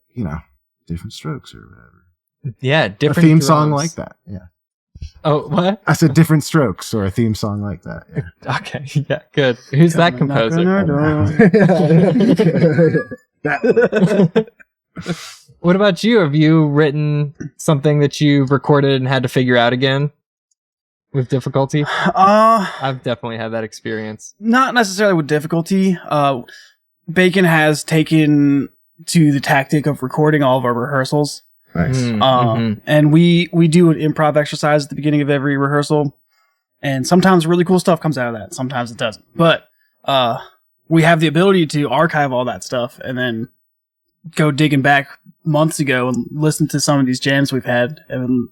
different strokes or whatever. Yeah. Different a theme drums. Song like that. Yeah. Oh, what? I said different strokes or a theme song like that. Yeah. Okay. Yeah. Good. Who's that composer? What about you? Have you written something that you've recorded and had to figure out again with difficulty? I've definitely had that experience. Not necessarily with difficulty. Bacon has taken to the tactic of recording all of our rehearsals. Nice. And we do an improv exercise at the beginning of every rehearsal. And sometimes really cool stuff comes out of that. Sometimes it doesn't. But we have the ability to archive all that stuff and then go digging back months ago and listen to some of these jams we've had and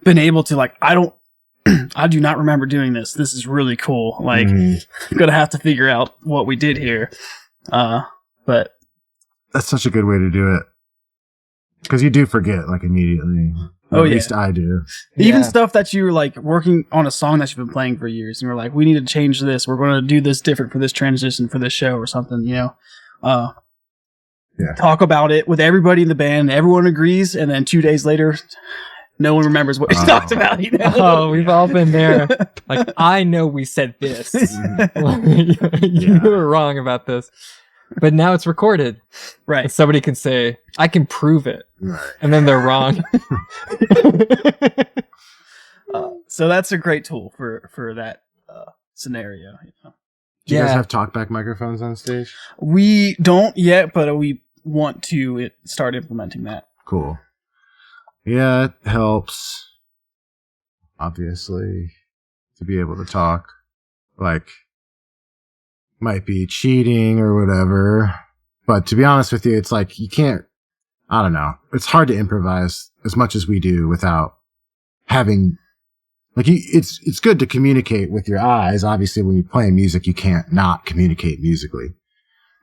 been able to like, I do not remember doing this. This is really cool. Like, I'm gonna have to figure out what we did here. But that's such a good way to do it. Because you do forget, like, immediately. At least I do. Even stuff that you're, like, working on a song that you've been playing for years, and you're like, we need to change this. We're going to do this different for this transition for this show or something, Talk about it with everybody in the band. Everyone agrees, and then 2 days later, no one remembers what we talked about. Oh, we've all been there. Like, I know we said this. You were wrong about this. But now it's recorded. Right. And somebody can say, I can prove it. Right. And then they're wrong. So that's a great tool for that scenario. Do you guys have talkback microphones on stage? We don't yet, but we want to start implementing that. Cool. Yeah, it helps, obviously, to be able to talk. Like, might be cheating or whatever. But to be honest with you, it's like you can't, I don't know. It's hard to improvise as much as we do without having, like, it's good to communicate with your eyes. Obviously, when you're playing music, you can't not communicate musically.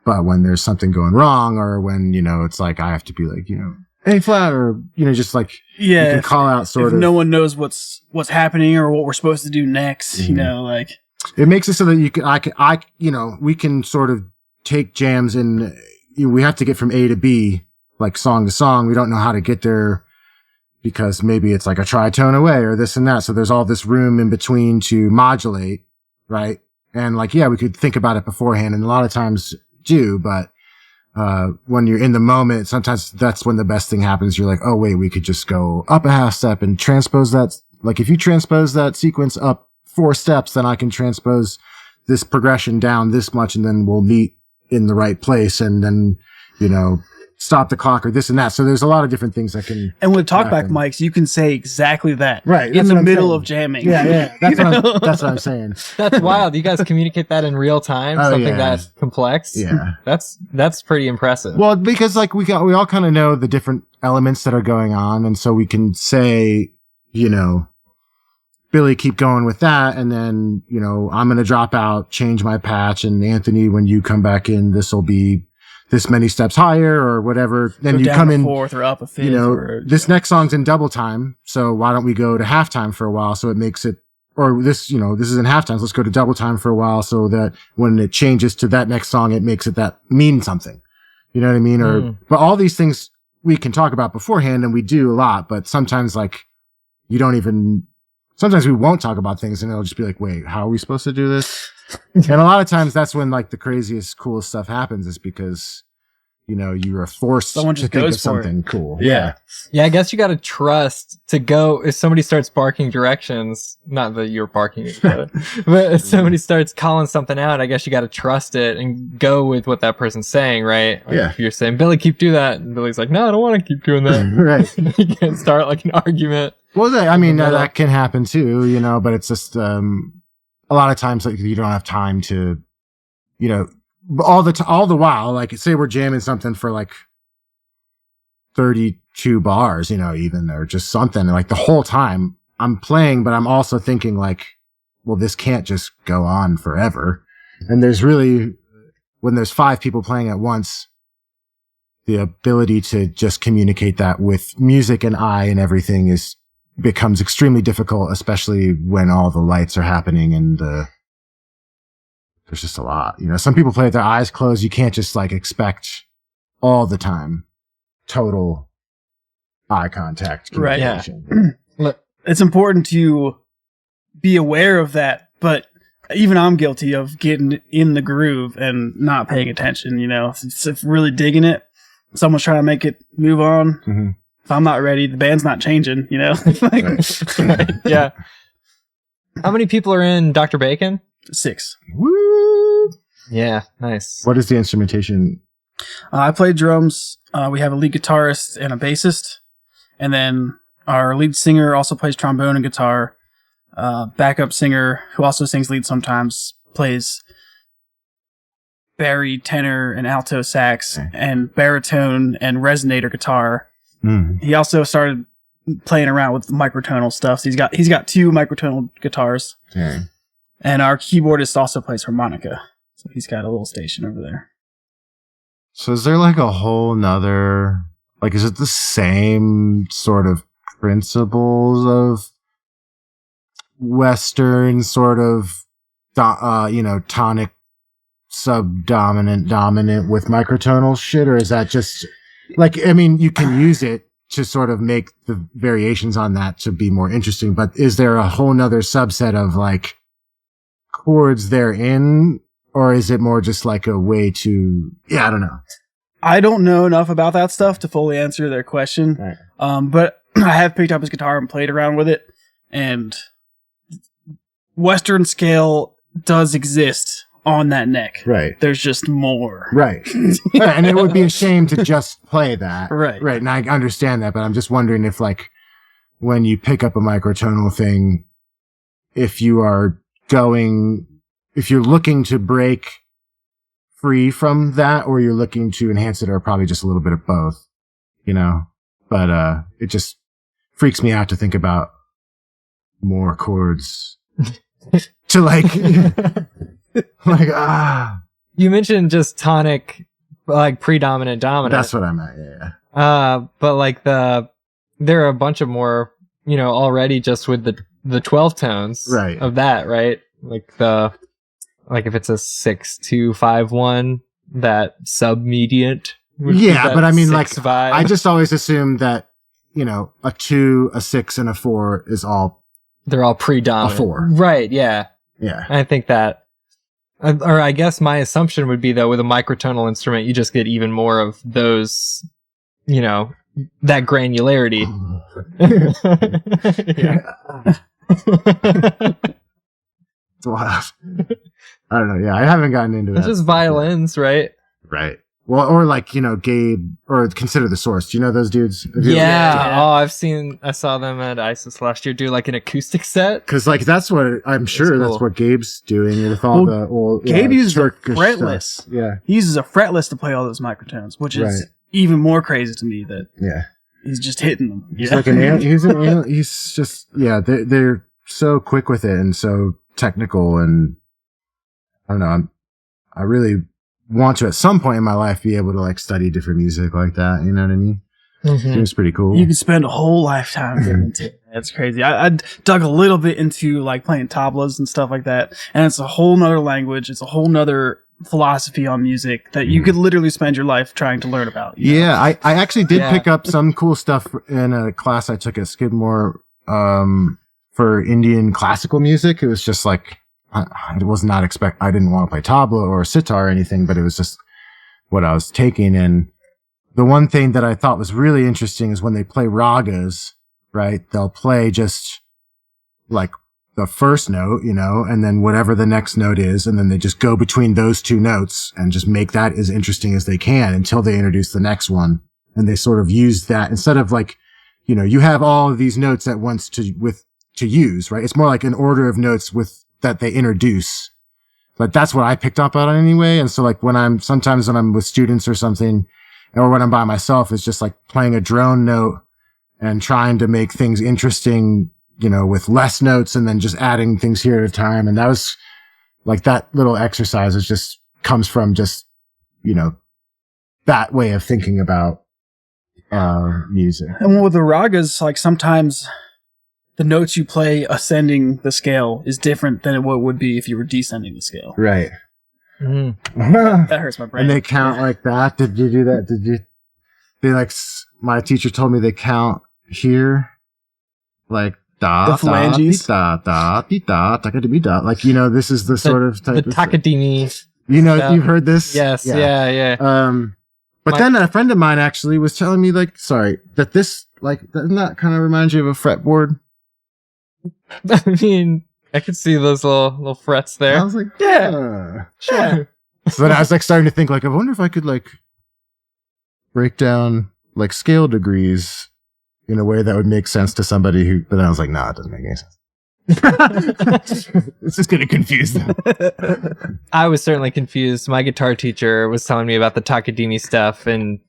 But when there's something going wrong or when, it's like I have to be like, A flat or, just like, you can call out sort of. If no one knows what's happening or what we're supposed to do next, like. It makes it so that you can, we can sort of take jams and we have to get from A to B, like song to song. We don't know how to get there because maybe it's like a tritone away or this and that. So there's all this room in between to modulate, right? And like, we could think about it beforehand and a lot of times do, but, when you're in the moment, sometimes that's when the best thing happens. You're like, oh wait, we could just go up a half step and transpose that. Like if you transpose that sequence up 4 steps, then I can transpose this progression down this much and then we'll meet in the right place and then, stop the clock or this and that. So there's a lot of different things that can. And with talkback mics, you can say exactly that. Right. In the middle of jamming. Yeah. That's what I'm saying. That's wild. You guys communicate that in real time? Something that complex? Yeah. That's pretty impressive. Well, because like we all kind of know the different elements that are going on. And so we can say, Billy, keep going with that. And then, I'm going to drop out, change my patch. And Anthony, when you come back in, this will be this many steps higher or whatever. Then you come in fourth or up a fifth. This next song's in double time. So why don't we go to halftime for a while? So it makes it, or this, this is in halftime. So let's go to double time for a while so that when it changes to that next song, it makes it that mean something. You know what I mean? But all these things we can talk about beforehand and we do a lot, but sometimes like you don't even sometimes we won't talk about things and it'll just be like, wait, how are we supposed to do this? And a lot of times that's when like the craziest, coolest stuff happens, is because, you are forced Someone to just think of goes for it. something cool. Yeah. Yeah, I guess you got to trust to go. If somebody starts barking directions, not that you're barking at each other, but if somebody starts calling something out, I guess you got to trust it and go with what that person's saying, right? Like Yeah. if you're saying, Billy, keep doing that. And Billy's like, no, I don't want to keep doing that. Right. You can't start like an argument. Well, that can happen too, but it's just, a lot of times like you don't have time to, all the while, like say we're jamming something for like 32 bars, even, or just something, like the whole time I'm playing, but I'm also thinking like, well, this can't just go on forever. And there's really, when there's 5 people playing at once, the ability to just communicate that with music and eye and everything becomes extremely difficult, especially when all the lights are happening and there's just a lot. Some people play with their eyes closed. You can't just like expect all the time total eye contact communication. Yeah. It's important to be aware of that, but even I'm guilty of getting in the groove and not paying attention. If really digging it, someone's trying to make it move on. Mm-hmm. If I'm not ready, the band's not changing. Right. Yeah. How many people are in Dr. Bacon? 6. Woo! Yeah, nice. What is the instrumentation? I play drums. We have a lead guitarist and a bassist. And then our lead singer also plays trombone and guitar. Backup singer, who also sings lead sometimes, plays bari, tenor, and alto sax, and baritone and resonator guitar. Mm. He also started playing around with microtonal stuff. So he's got 2 microtonal guitars. Dang. And our keyboardist also plays harmonica. So he's got a little station over there. So is there like a whole nother, like, is it the same sort of principles of Western sort of, tonic, subdominant, dominant with microtonal shit? Or is that just like, you can use it to sort of make the variations on that to be more interesting, but is there a whole nother subset of like chords therein, or is it more just like a way to, I don't know. I don't know enough about that stuff to fully answer their question. Right. But I have picked up his guitar and played around with it, and Western scale does exist on that neck. Right. There's just more. Right. Right. And it would be a shame to just play that. Right. Right. And I understand that, but I'm just wondering if like when you pick up a microtonal thing, if you're looking to break free from that, or you're looking to enhance it, or probably just a little bit of both, but it just freaks me out to think about more chords to like You mentioned just tonic, like predominant, dominant. That's what I meant. Yeah. But like there are a bunch of more, already just with the 12 tones right. of that, right? Like if it's a 6-2-5-1, that submediate. Yeah, but I mean, like, 6-5. I just always assumed that, a 2, a 6, and a 4 is all. They're all predominant. A 4. Right, yeah. Yeah. I think that, or I guess my assumption would be that with a microtonal instrument, you just get even more of those, that granularity. It's wild. I don't know. Yeah, I haven't gotten into that. It's just violins, right? Right. Well, or like, Gabe, or Consider the Source. Do you know those dudes? Yeah. Oh, I saw them at ISIS last year do like an acoustic set. Cause like, that's what, I'm sure that's what Gabe's doing with all the old. Gabe uses a Turkish fretless. stuff. Yeah. He uses a fretless to play all those microtones, which is even more crazy to me that he's just hitting them. He's like he's just, they're so quick with it and so technical, and I don't know, I really want to at some point in my life be able to like study different music like that. You know what I mean? Mm-hmm. Seems pretty cool. You could spend a whole lifetime getting into it. That's crazy. I dug a little bit into like playing tablas and stuff like that, and it's a whole nother language. It's a whole nother philosophy on music that you could literally spend your life trying to learn about. Yeah, I actually did pick up some cool stuff in a class I took at Skidmore for Indian classical music. It was just like, I was not I didn't want to play tabla or sitar or anything, but it was just what I was taking. And the one thing that I thought was really interesting is when they play ragas, right? They'll play just like the first note, you know, and then whatever the next note is. And then they just go between those two notes and just make that as interesting as they can until they introduce the next one. And they sort of use that instead of like, you know, you have all of these notes at once to use, right? It's more like an order of notes that they introduce. But that's what I picked up on anyway. And so like sometimes when I'm with students or something, or when I'm by myself, it's just like playing a drone note and trying to make things interesting, you know, with less notes and then just adding things here at a time. And that was like that little exercise comes from just, you know, that way of thinking about music. And with the ragas, like sometimes the notes you play ascending the scale is different than what it would be if you were descending the scale. Right. That hurts my brain. And they count like that. Did you do that? My teacher told me they count here like da, the phalanges. Da, da, da, da, da, da, da. Like, you know, this is the sort of type the takadimi. You know, stuff. You've heard this? Yes. Yeah. But then a friend of mine actually was telling me that this, like, doesn't that kind of remind you of a fretboard? I mean, I could see those little frets there. I was like, yeah, sure. So then I was like starting to think, like, I wonder if I could like break down like scale degrees in a way that would make sense to somebody but then I was like, nah, it doesn't make any sense. It's just gonna confuse them. I was certainly confused. My guitar teacher was telling me about the Takadimi stuff, and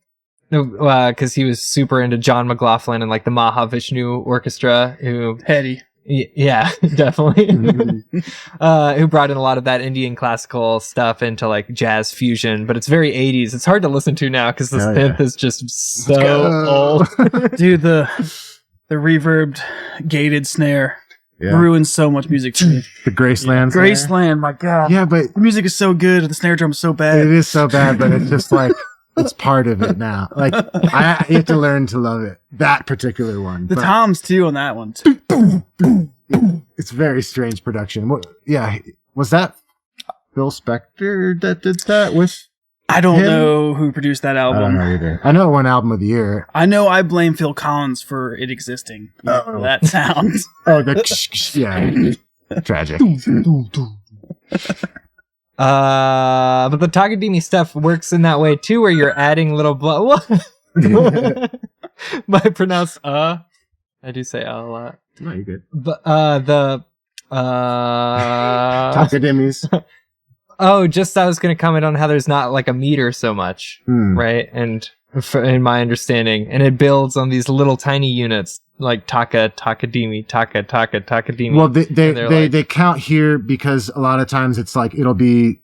because he was super into John McLaughlin and like the Mahavishnu Orchestra, who heady. Yeah, definitely. Who brought in a lot of that Indian classical stuff into like jazz fusion, but it's very 80s. It's hard to listen to now because the synth is just so old. Dude, the reverbed gated snare ruins so much music to me. The Graceland. Graceland, my God. Yeah, but the music is so good. The snare drum is so bad. It is so bad, but it's just like it's part of it now. Like I have to learn to love it. That particular one. The toms too on that one. It's very strange production. Was that Phil Spector that did that with? I don't know who produced that album. I don't know either. I know it won Album of the Year. I know I blame Phil Collins for it existing. That sound. Tragic. But the Takadimi stuff works in that way too, where you're adding little But I pronounce I do say a lot. No, you're good. But the Takadimis. Oh, just I was going to comment on how there's not like a meter so much, right? And in my understanding, and it builds on these little tiny units like Takadimi. Well, they count here because a lot of times it's like it'll be,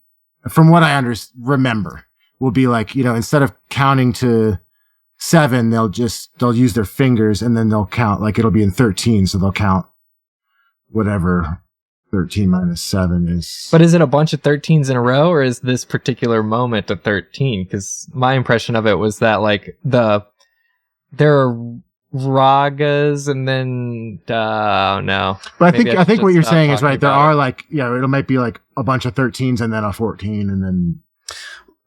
from what I remember, will be like, you know, instead of counting to 7, they'll use their fingers and then they'll count, like it'll be in 13, so they'll count whatever 13 minus 7 is. But is it a bunch of 13s in a row, or is this particular moment a 13? Because my impression of it was that like there are ragas and then no. But I think what you're saying is right. There are like, it might be like a bunch of 13s and then a 14 and then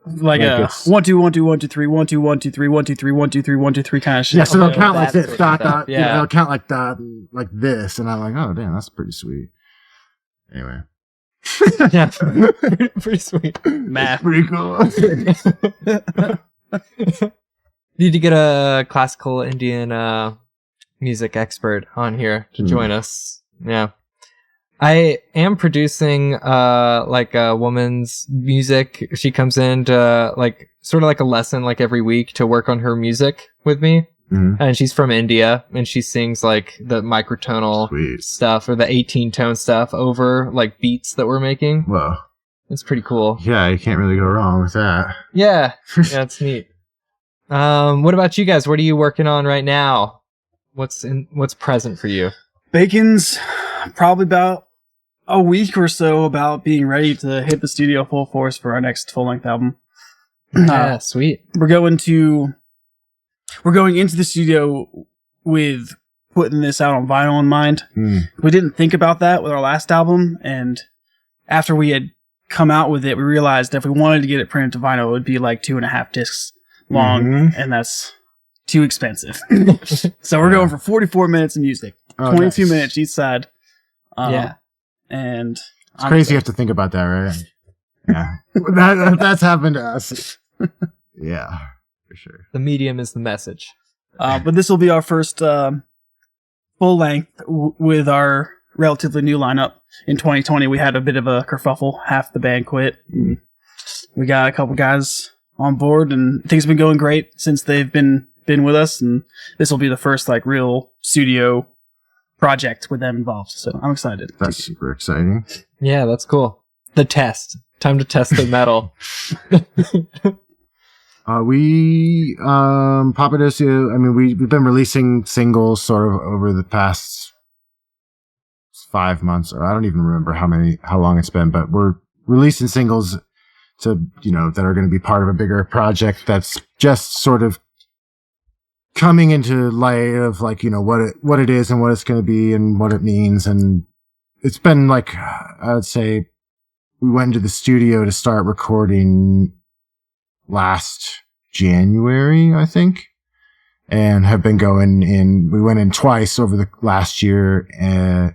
like a 1 2 1 2 1 2 3 1 2 1 2 3 1 2 3 1 2 3 1 2 3 kind of shit. Yeah, so they'll count like this, dot. Yeah, they'll count like that, like this, and I'm like, oh damn, that's pretty sweet. Anyway. Yeah, pretty sweet. Math. Pretty cool. Need to get a classical Indian music expert on here to join us. Yeah. I am producing like a woman's music. She comes in to like sort of like a lesson like every week to work on her music with me. Mm-hmm. And she's from India, and she sings like the microtonal stuff or the 18-tone stuff over like beats that we're making. Whoa. It's pretty cool. Yeah, you can't really go wrong with that. Yeah, it's neat. What about you guys? What are you working on right now? What's present for you? Bacon's probably about a week or so about being ready to hit the studio full force for our next full-length album. Yeah, sweet. We're going into the studio with putting this out on vinyl in mind. We didn't think about that with our last album, and after we had come out with it, we realized that if we wanted to get it printed to vinyl, it would be like 2.5 discs long, and that's too expensive. So we're going for 44 minutes of music, 22 minutes each side. And it's crazy you have to think about that, right? Yeah. That's happened to us. Yeah, for sure. The medium is the message. But this will be our first full length with our relatively new lineup. In 2020, we had a bit of a kerfuffle. Half the band quit. We got a couple guys on board, and things have been going great since they've been with us. And this will be the first like real studio project with them involved. So I'm excited. That's super exciting. Yeah, that's cool. The test. Time to test the metal. Papadosio, I mean, we've been releasing singles sort of over the past 5 months, or I don't even remember how long it's been, but we're releasing singles to, that are going to be part of a bigger project that's just sort of coming into light of like, what it is and what it's going to be and what it means. And it's been like, I would say we went into the studio to start recording last January, I think, and have been going in. We went in twice over the last year,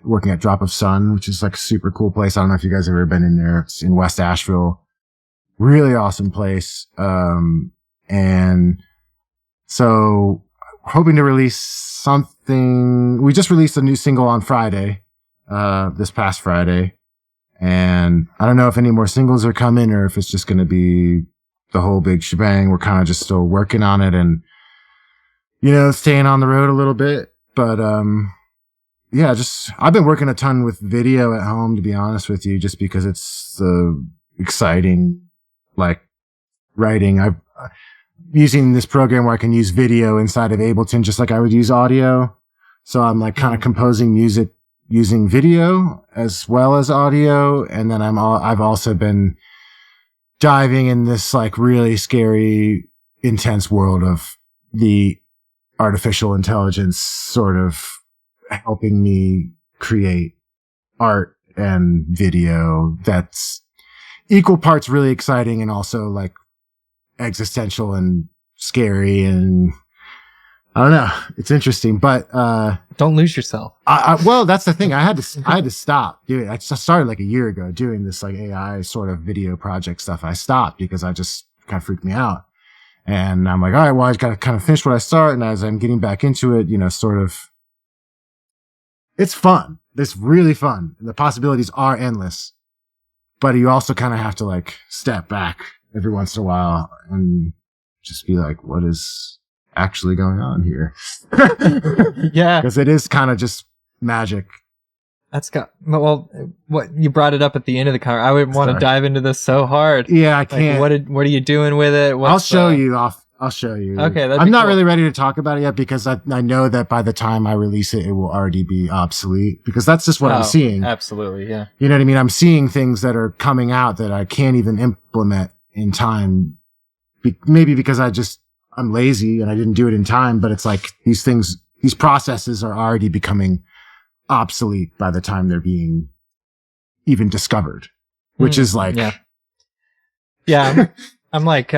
working at Drop of Sun, which is like a super cool place. I don't know if you guys have ever been in there. It's in West Asheville. Really awesome place. And so hoping to release something. We just released a new single on Friday, this past Friday. And I don't know if any more singles are coming or if it's just going to be the whole big shebang. We're kind of just still working on it and, staying on the road a little bit. But, I've been working a ton with video at home, to be honest with you, just because it's exciting, like writing. I'm using this program where I can use video inside of Ableton, just like I would use audio. So I'm like kind of composing music using video as well as audio. And then I've also been diving in this like really scary, intense world of the artificial intelligence sort of helping me create art and video that's equal parts really exciting and also like existential and scary, and I don't know. It's interesting, but don't lose yourself. Well, that's the thing. I had to stop doing. I just started like a year ago doing this like AI sort of video project stuff. I stopped because I just kind of freaked me out, and I'm like, all right, well, I got to kind of finish what I started. And as I'm getting back into it, sort of, it's fun. It's really fun. The possibilities are endless, but you also kind of have to like step back every once in a while and just be like, what is actually going on here? Yeah, because it is kind of just magic. What you brought it up at the end of the conversation. I would want to dive into this so hard. Yeah, I can't. What are you doing with it? I'll show you. Okay, I'm not really ready to talk about it yet because I know that by the time I release it, it will already be obsolete, because that's just what I'm seeing. Absolutely, yeah. You know what I mean? I'm seeing things that are coming out that I can't even implement in time. Maybe because I'm lazy and I didn't do it in time, but it's like these processes are already becoming obsolete by the time they're being even discovered, which is like, yeah. I'm like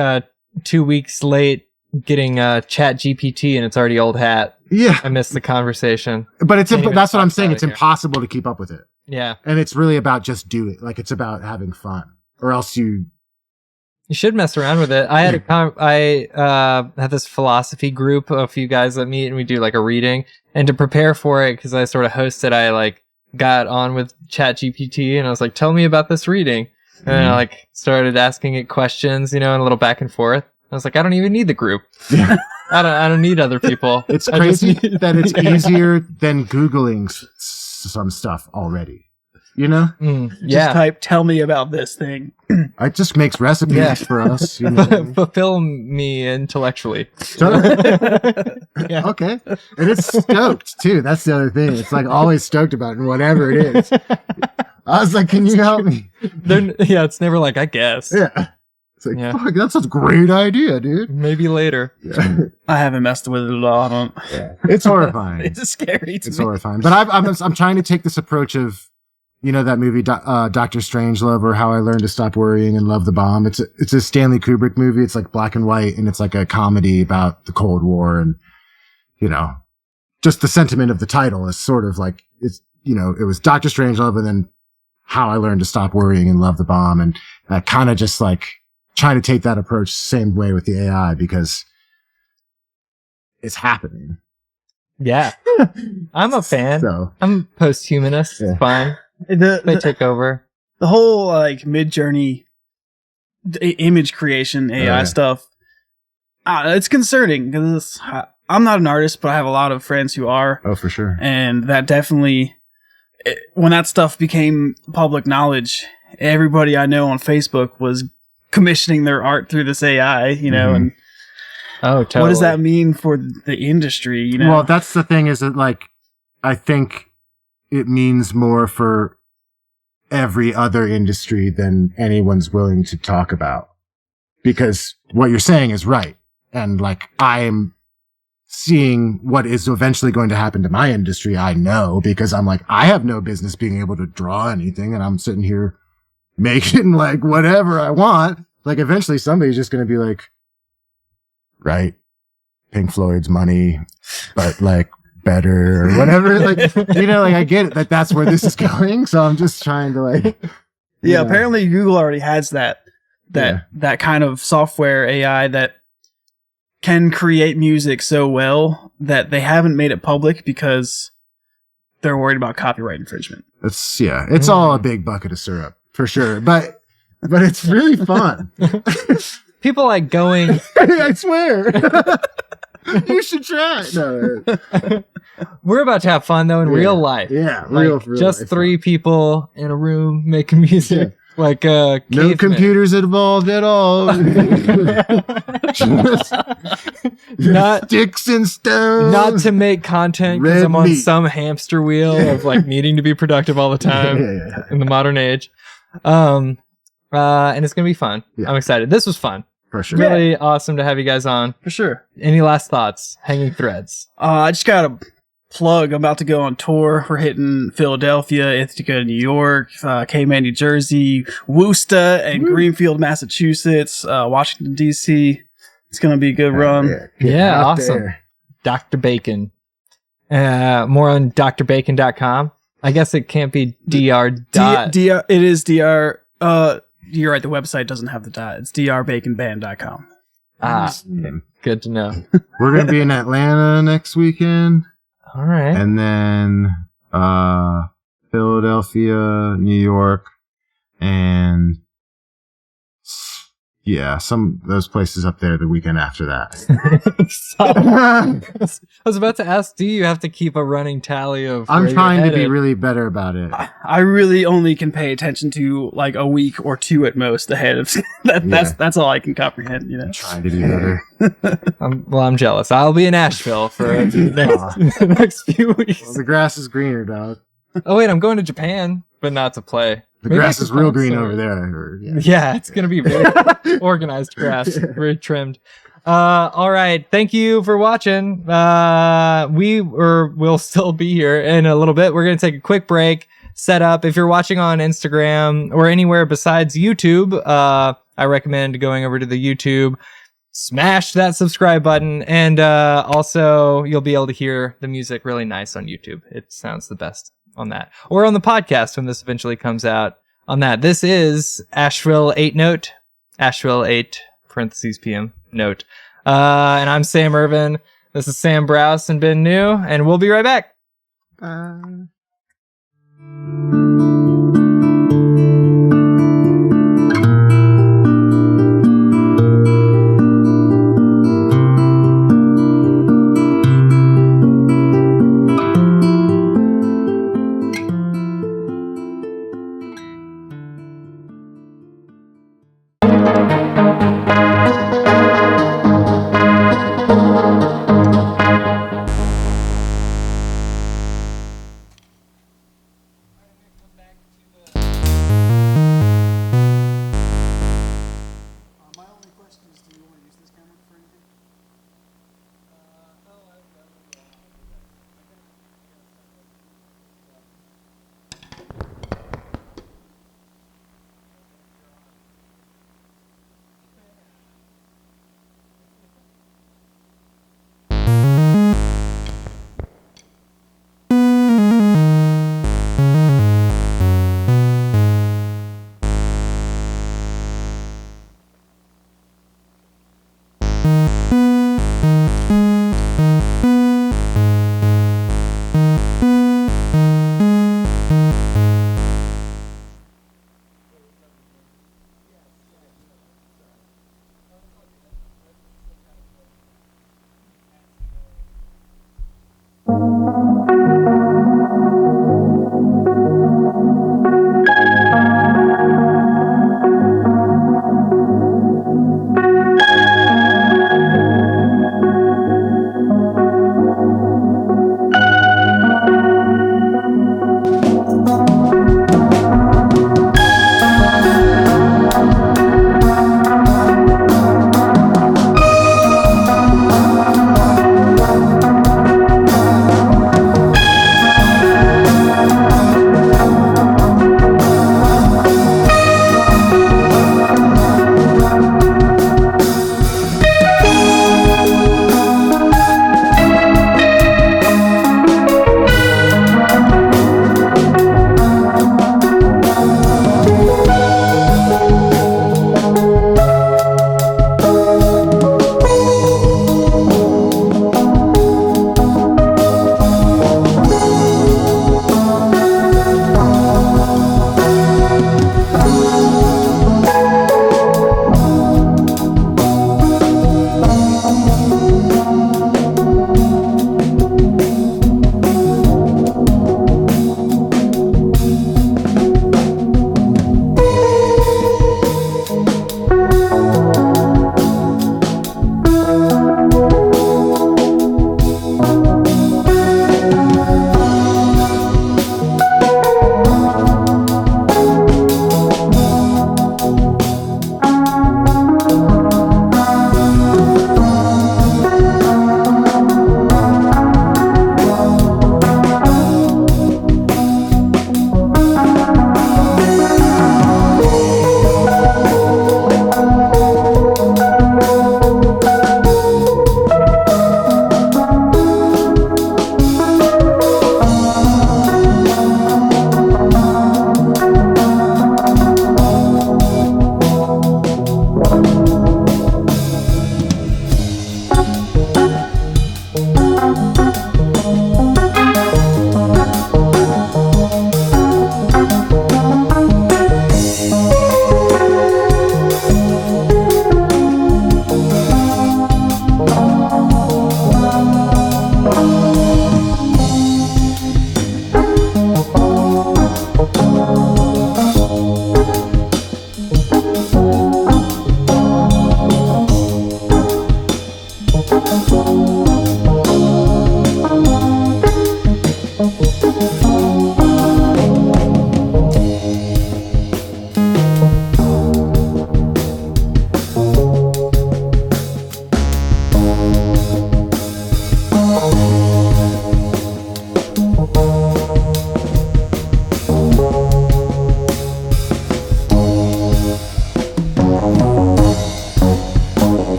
2 weeks late getting Chat GPT, and it's already old hat. Yeah, I missed the conversation, but that's what I'm saying. It's impossible to keep up with it. Yeah, and it's really about just doing. Like, it's about having fun, or else you should mess around with it. I had this philosophy group of a few guys that meet, and we do like a reading. And to prepare for it, because I sort of hosted, I like got on with Chat GPT, and I was like, "Tell me about this reading." And then I like started asking it questions, and a little back and forth. I was like, I don't even need the group. Yeah. I don't need other people. It's crazy that it's easier than Googling some stuff already. Yeah. Just type, tell me about this thing. It just makes recipes for us. Fulfill me intellectually. Yeah. Okay. And it's stoked too. That's the other thing. It's like always stoked about it, whatever it is. I was like, can you help me? It's never like, I guess. Yeah. It's like, Yeah. fuck, that's a great idea, dude. Maybe later. Yeah. I haven't messed with it at all. I don't. It's horrifying. It's scary to It's me. horrifying. But I'm trying to take this approach of, you know, that movie, Dr. Strangelove, or How I Learned to Stop Worrying and Love the Bomb. It's a Stanley Kubrick movie. It's like black and white, and it's like a comedy about the Cold War, and, you know, just the sentiment of the title is sort of like, it's, you know, it was Dr. Strangelove and then How I Learned to Stop Worrying and Love the Bomb. And kind of just like trying to take that approach same way with the AI, because it's happening. Yeah. I'm a fan. So, I'm post-humanist. Yeah. It's fine. They The took over. whole like mid-journey image creation AI stuff. It's concerning because I'm not an artist, but I have a lot of friends who are. oh, for sure. And that definitely, when that stuff became public knowledge, everybody I know on Facebook was commissioning their art through this AI, you know, Mhm. and Oh, totally. what does that mean for the industry, you know? Well, that's the thing, is that, like, I think it means more for every other industry than anyone's willing to talk about. Because what you're saying is right. And, like, I'm seeing what is eventually going to happen to my industry. I know, because I'm like, I have no business being able to draw anything, and I'm sitting here making, like, whatever I want. Like, eventually somebody's just going to be like, right, Pink Floyd's Money, but, like, better or whatever. Like, you know, like, I get it that that's where this is going. So I'm just trying to, like, yeah, apparently Google already has that kind of software AI that can create music so well that they haven't made it public because they're worried about copyright infringement. It's all a big bucket of syrup for sure. But it's really fun. People like going. I swear. You should try. No. We're about to have fun though in real life. Yeah, Like real just life three people in a room making music. Like No cavemen. computers involved at all. Just Not- sticks and stones. Not to make content because Red I'm on meat. some hamster wheel of like needing to be productive all the time Yeah. in the modern age. And it's gonna be fun. Yeah. I'm excited. This was fun. For sure. Really awesome to have you guys on. For sure. Any last thoughts? Hanging threads. I just got a plug. I'm about to go on tour. We're hitting Philadelphia, Ithaca, New York, Cayman, New Jersey, Worcester, and Greenfield, Massachusetts, Washington, D.C. It's going to be a good run. Get Yeah, out awesome. there. Dr. Bacon. More on drbacon.com. I guess it can't be dr. It is dr. You're right. The website doesn't have the dot. It's drbaconband.com. Good to know. We're going to be in Atlanta next weekend. All right. And then Philadelphia, New York, and yeah, some of those places up there the weekend after that. I was about to ask, do you have to keep a running tally of I'm where trying you're to be headed? really better about it. I really only can pay attention to like a week or two at most ahead of that's all I can comprehend, you know. Trying to be better. I'm jealous. I'll be in Asheville for the next few weeks. Well, the grass is greener, dog. Oh wait, I'm going to Japan, but not to play. The Maybe grass I is could real find green some. over there, I heard. Yeah. Yeah, it's gonna be very organized grass, very trimmed. All right, thank you for watching. We'll still be here in a little bit. We're gonna take a quick break. Set up. If you're watching on Instagram or anywhere besides YouTube, I recommend going over to the YouTube. Smash that subscribe button, and also you'll be able to hear the music really nice on YouTube. It sounds the best on that, or on the podcast when this eventually comes out on that. This is Asheville 8 Note, Asheville 8 parentheses PM Note, and I'm Sam Irvin. This is Sam Brouse and Ben New, and we'll be right back.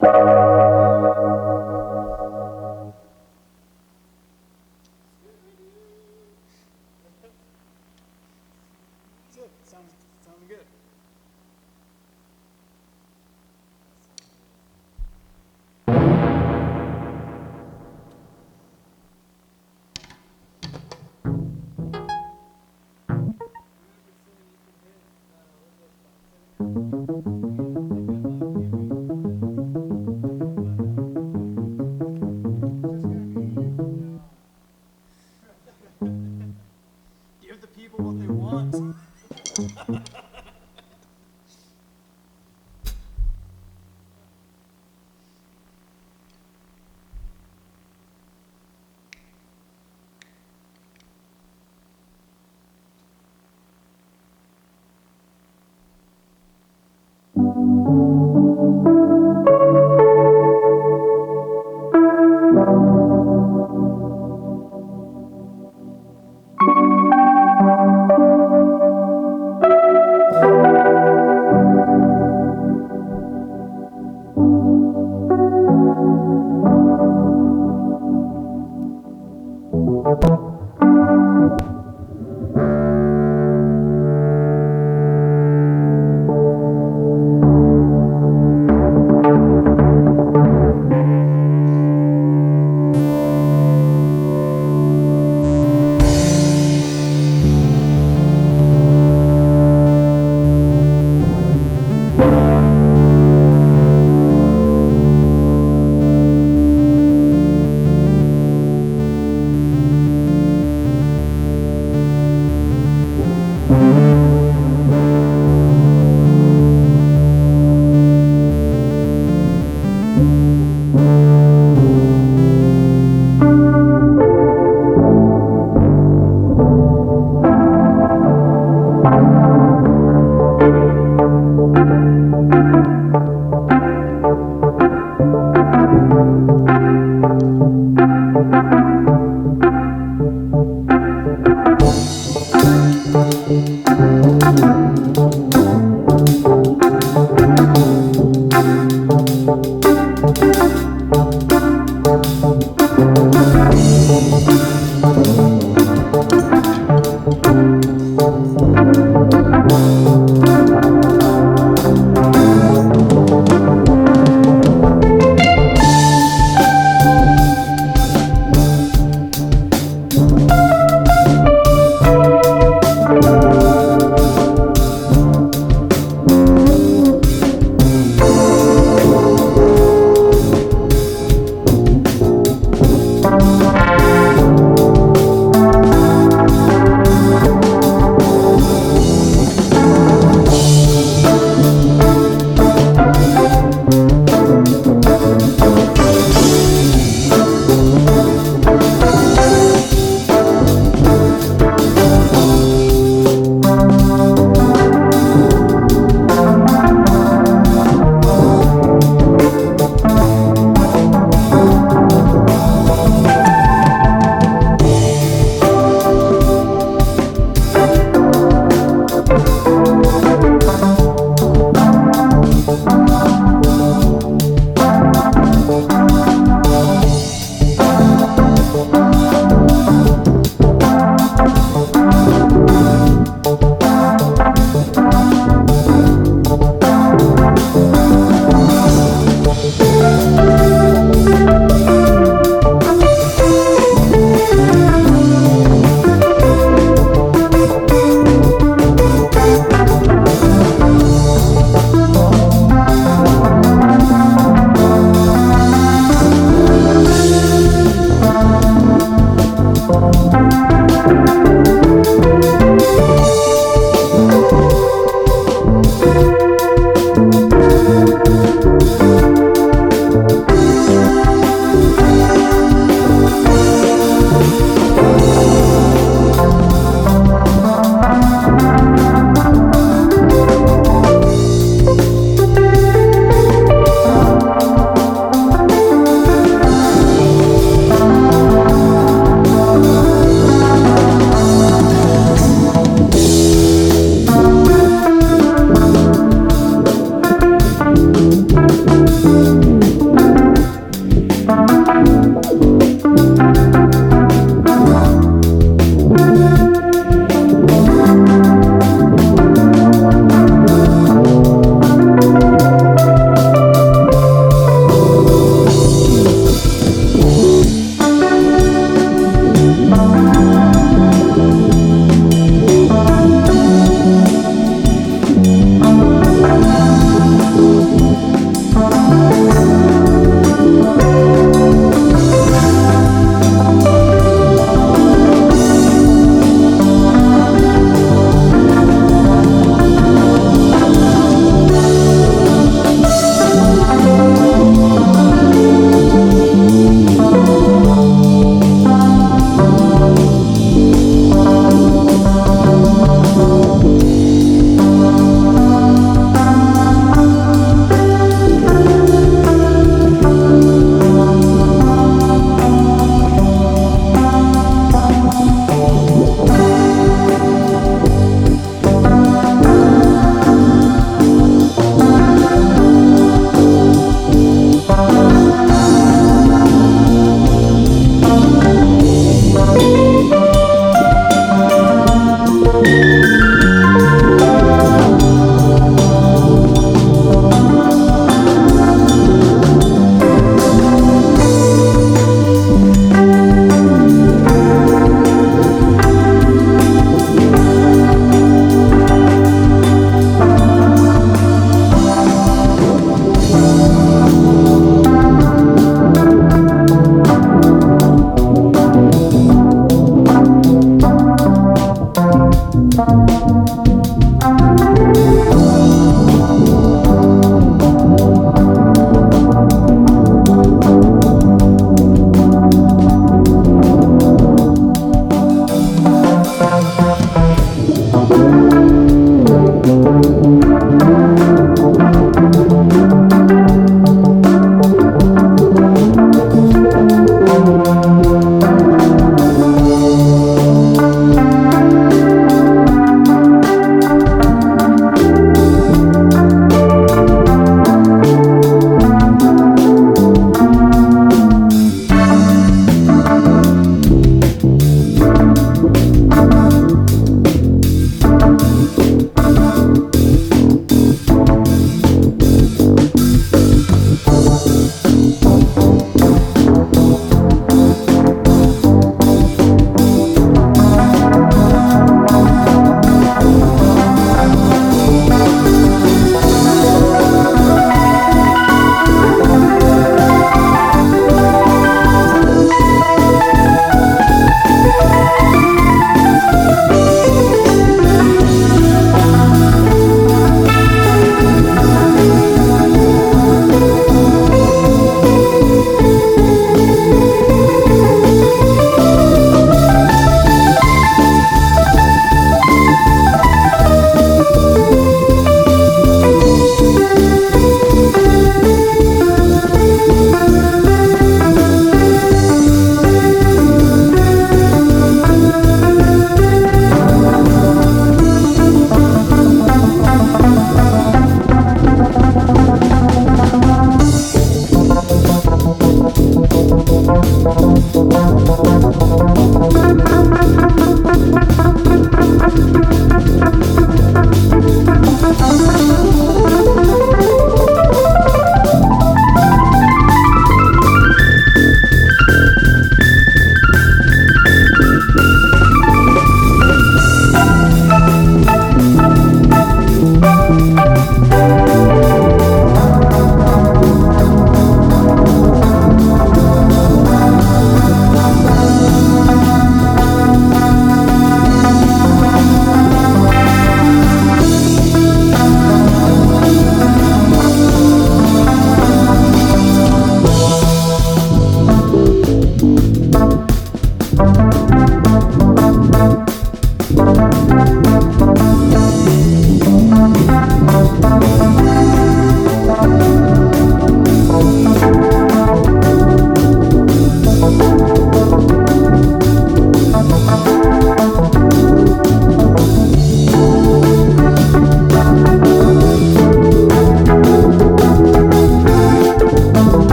Sounds good. Give the people what they want.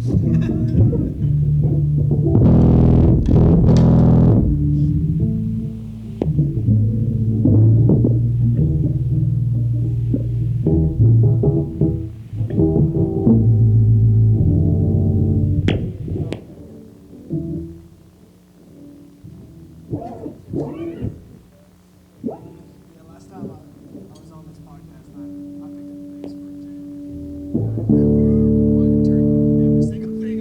Last time I was on this podcast, I picked up the bass for it too. Wanted to turn every single thing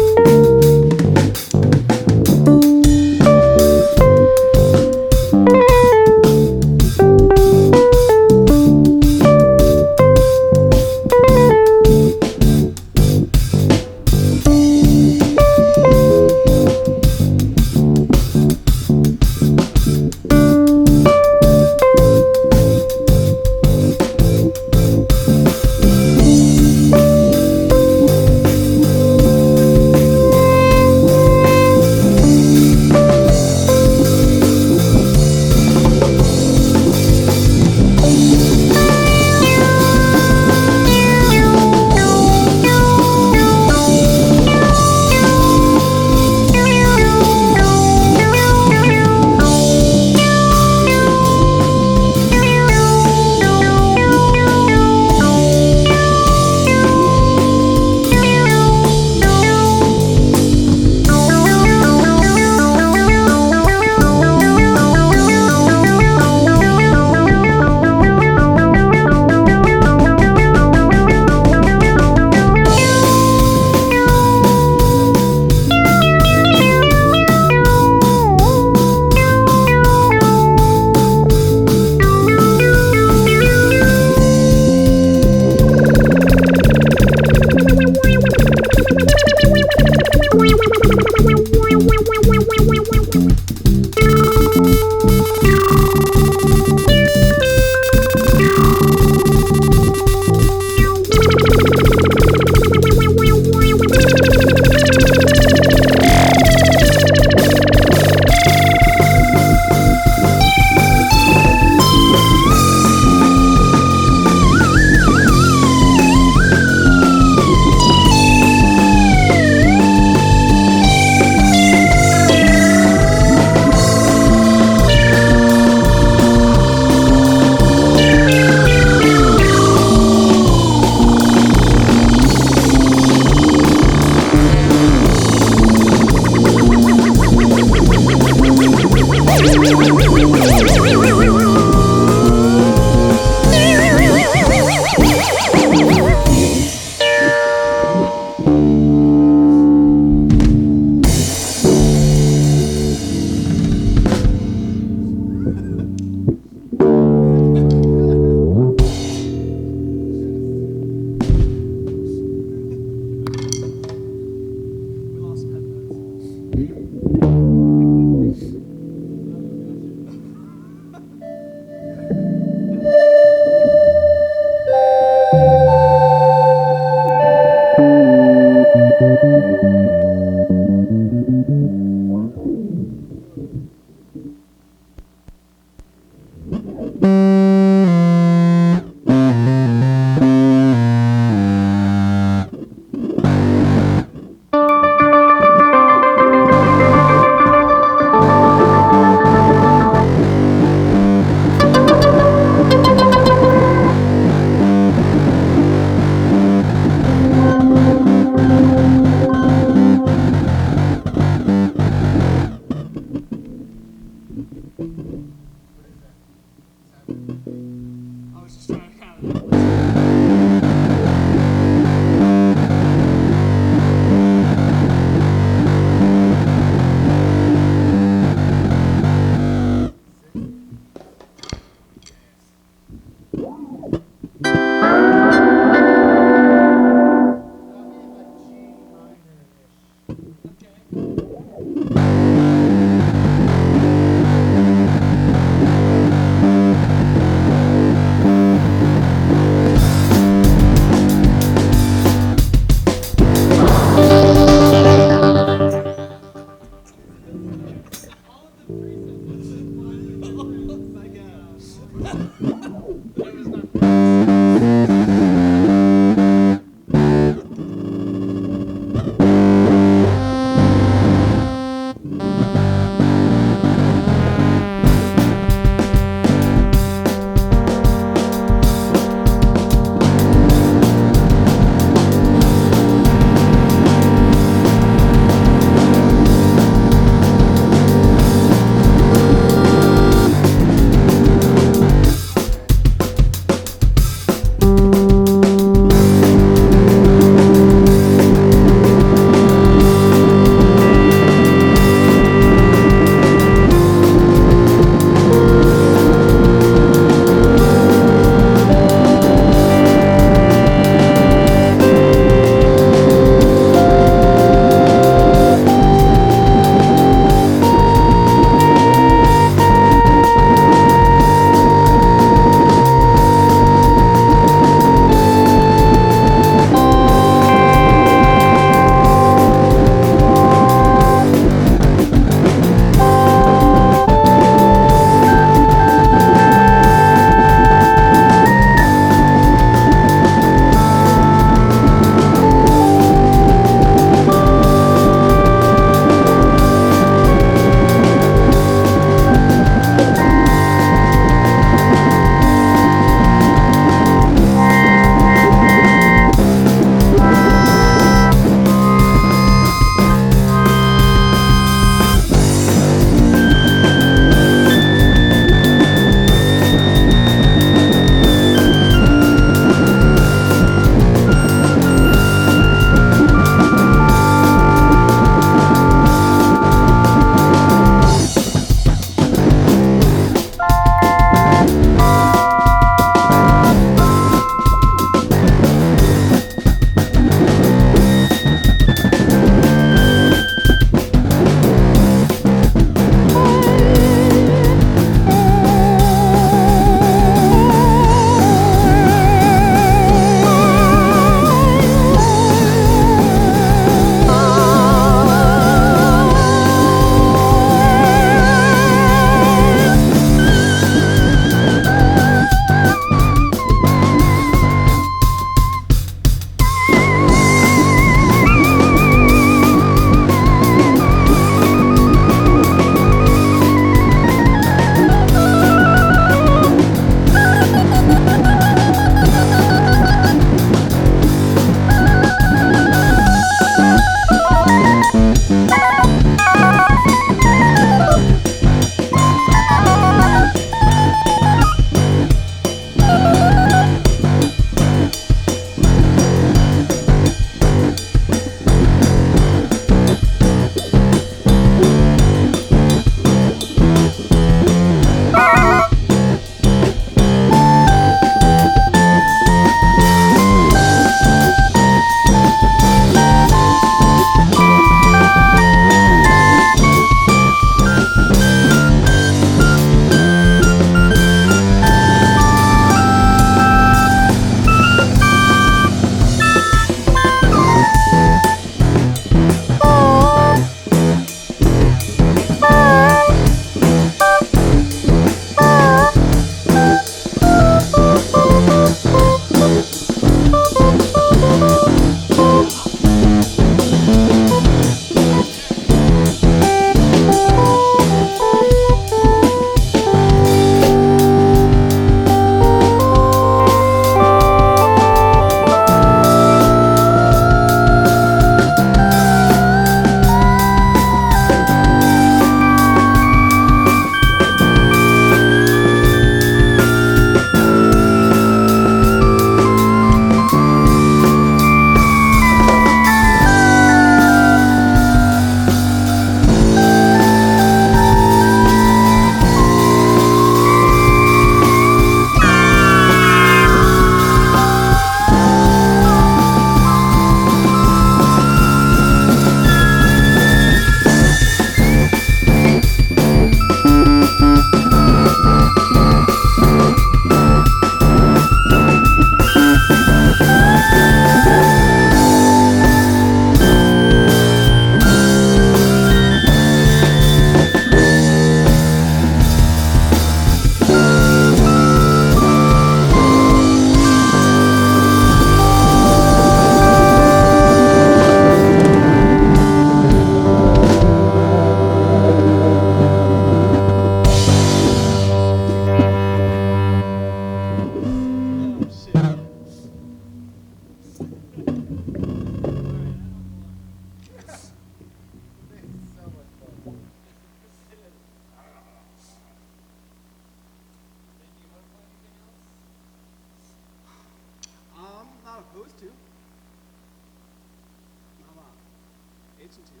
listen to.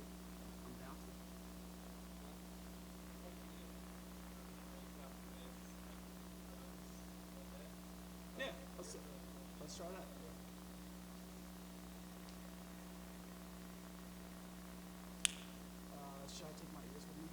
I'm down to it. Yeah, let's try that. Should I take my ears with me?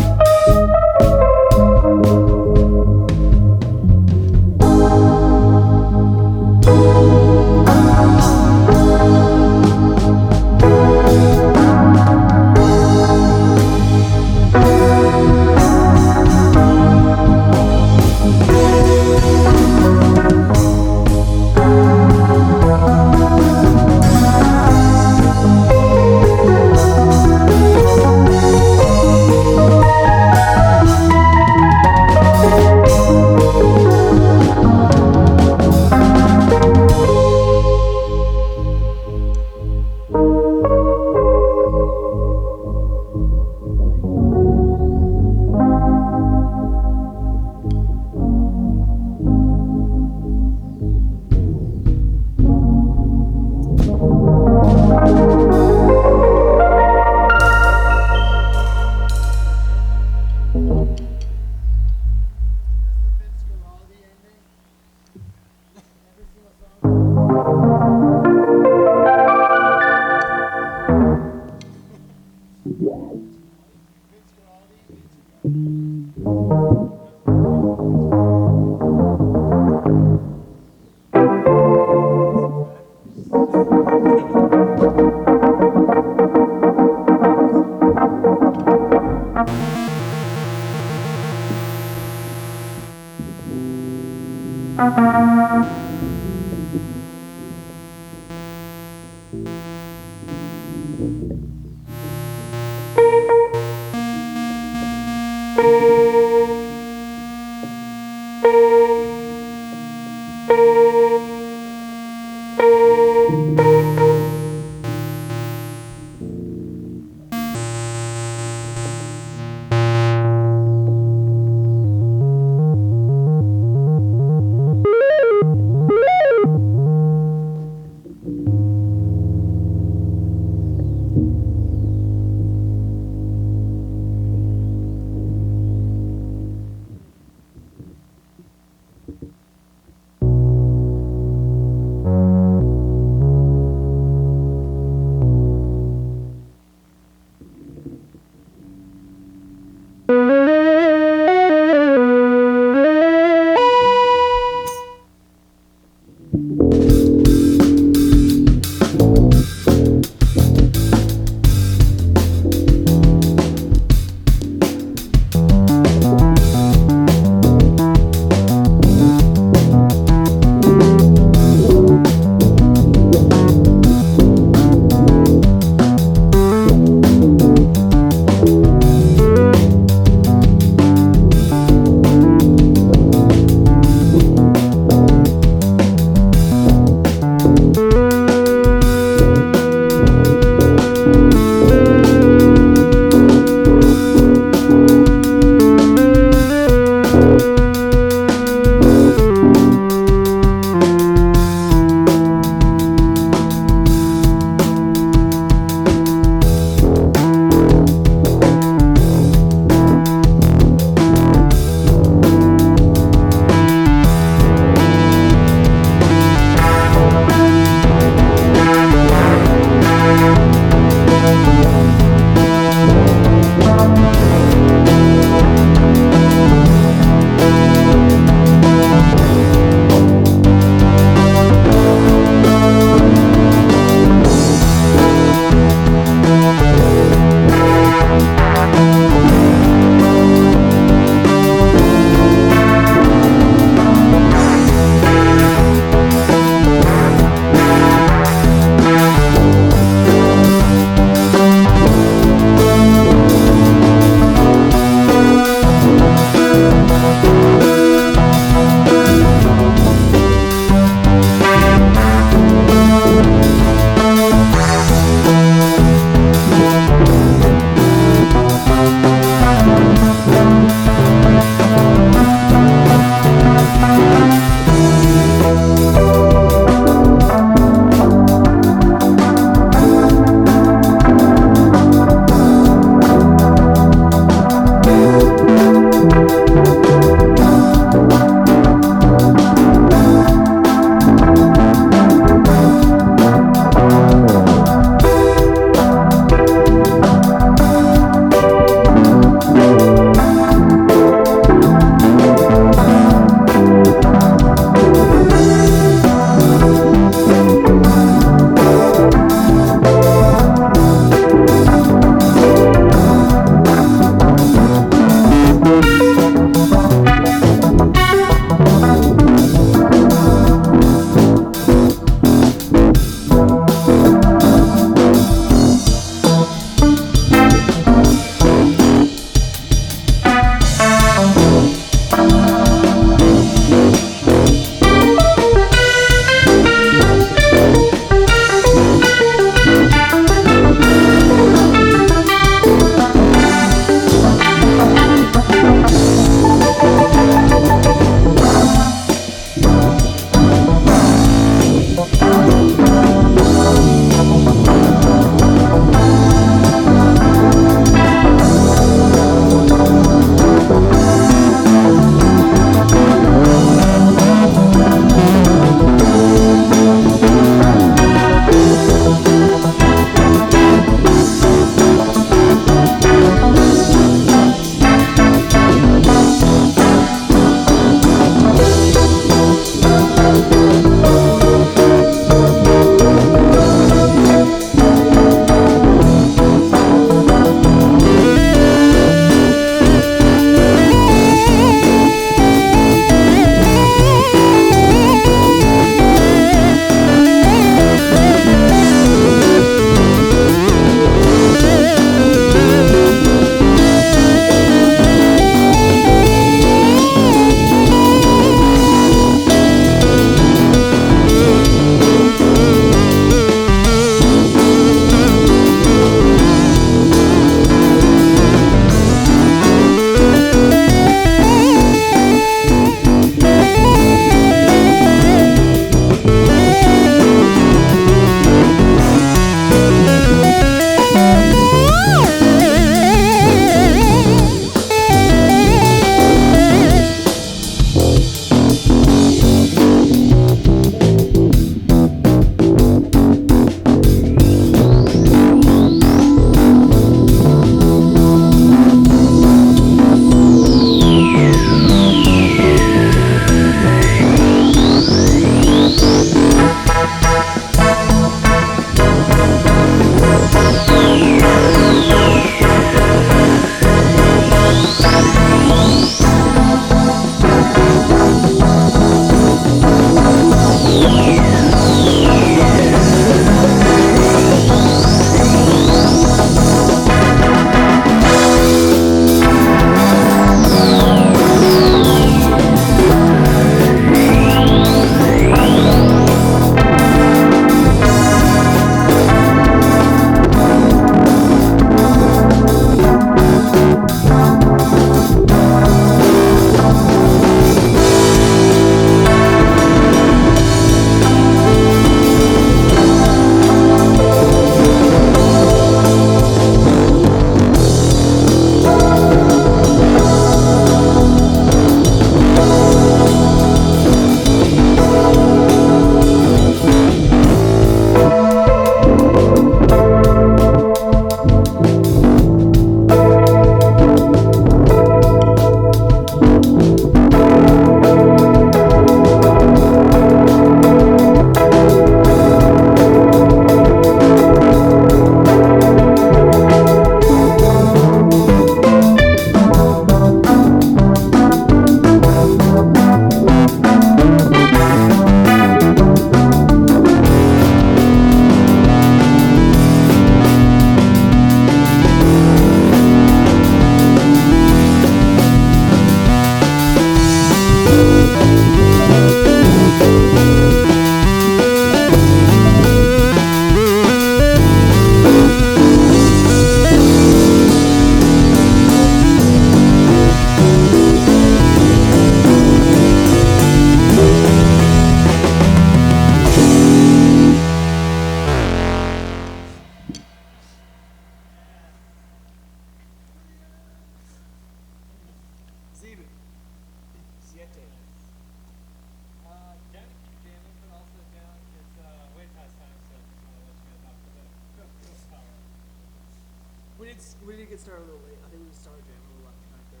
We did get started a little late. I think we just started jamming a little after 9:30.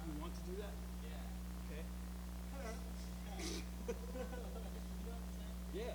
You want to do that? Yeah. Okay. Yeah.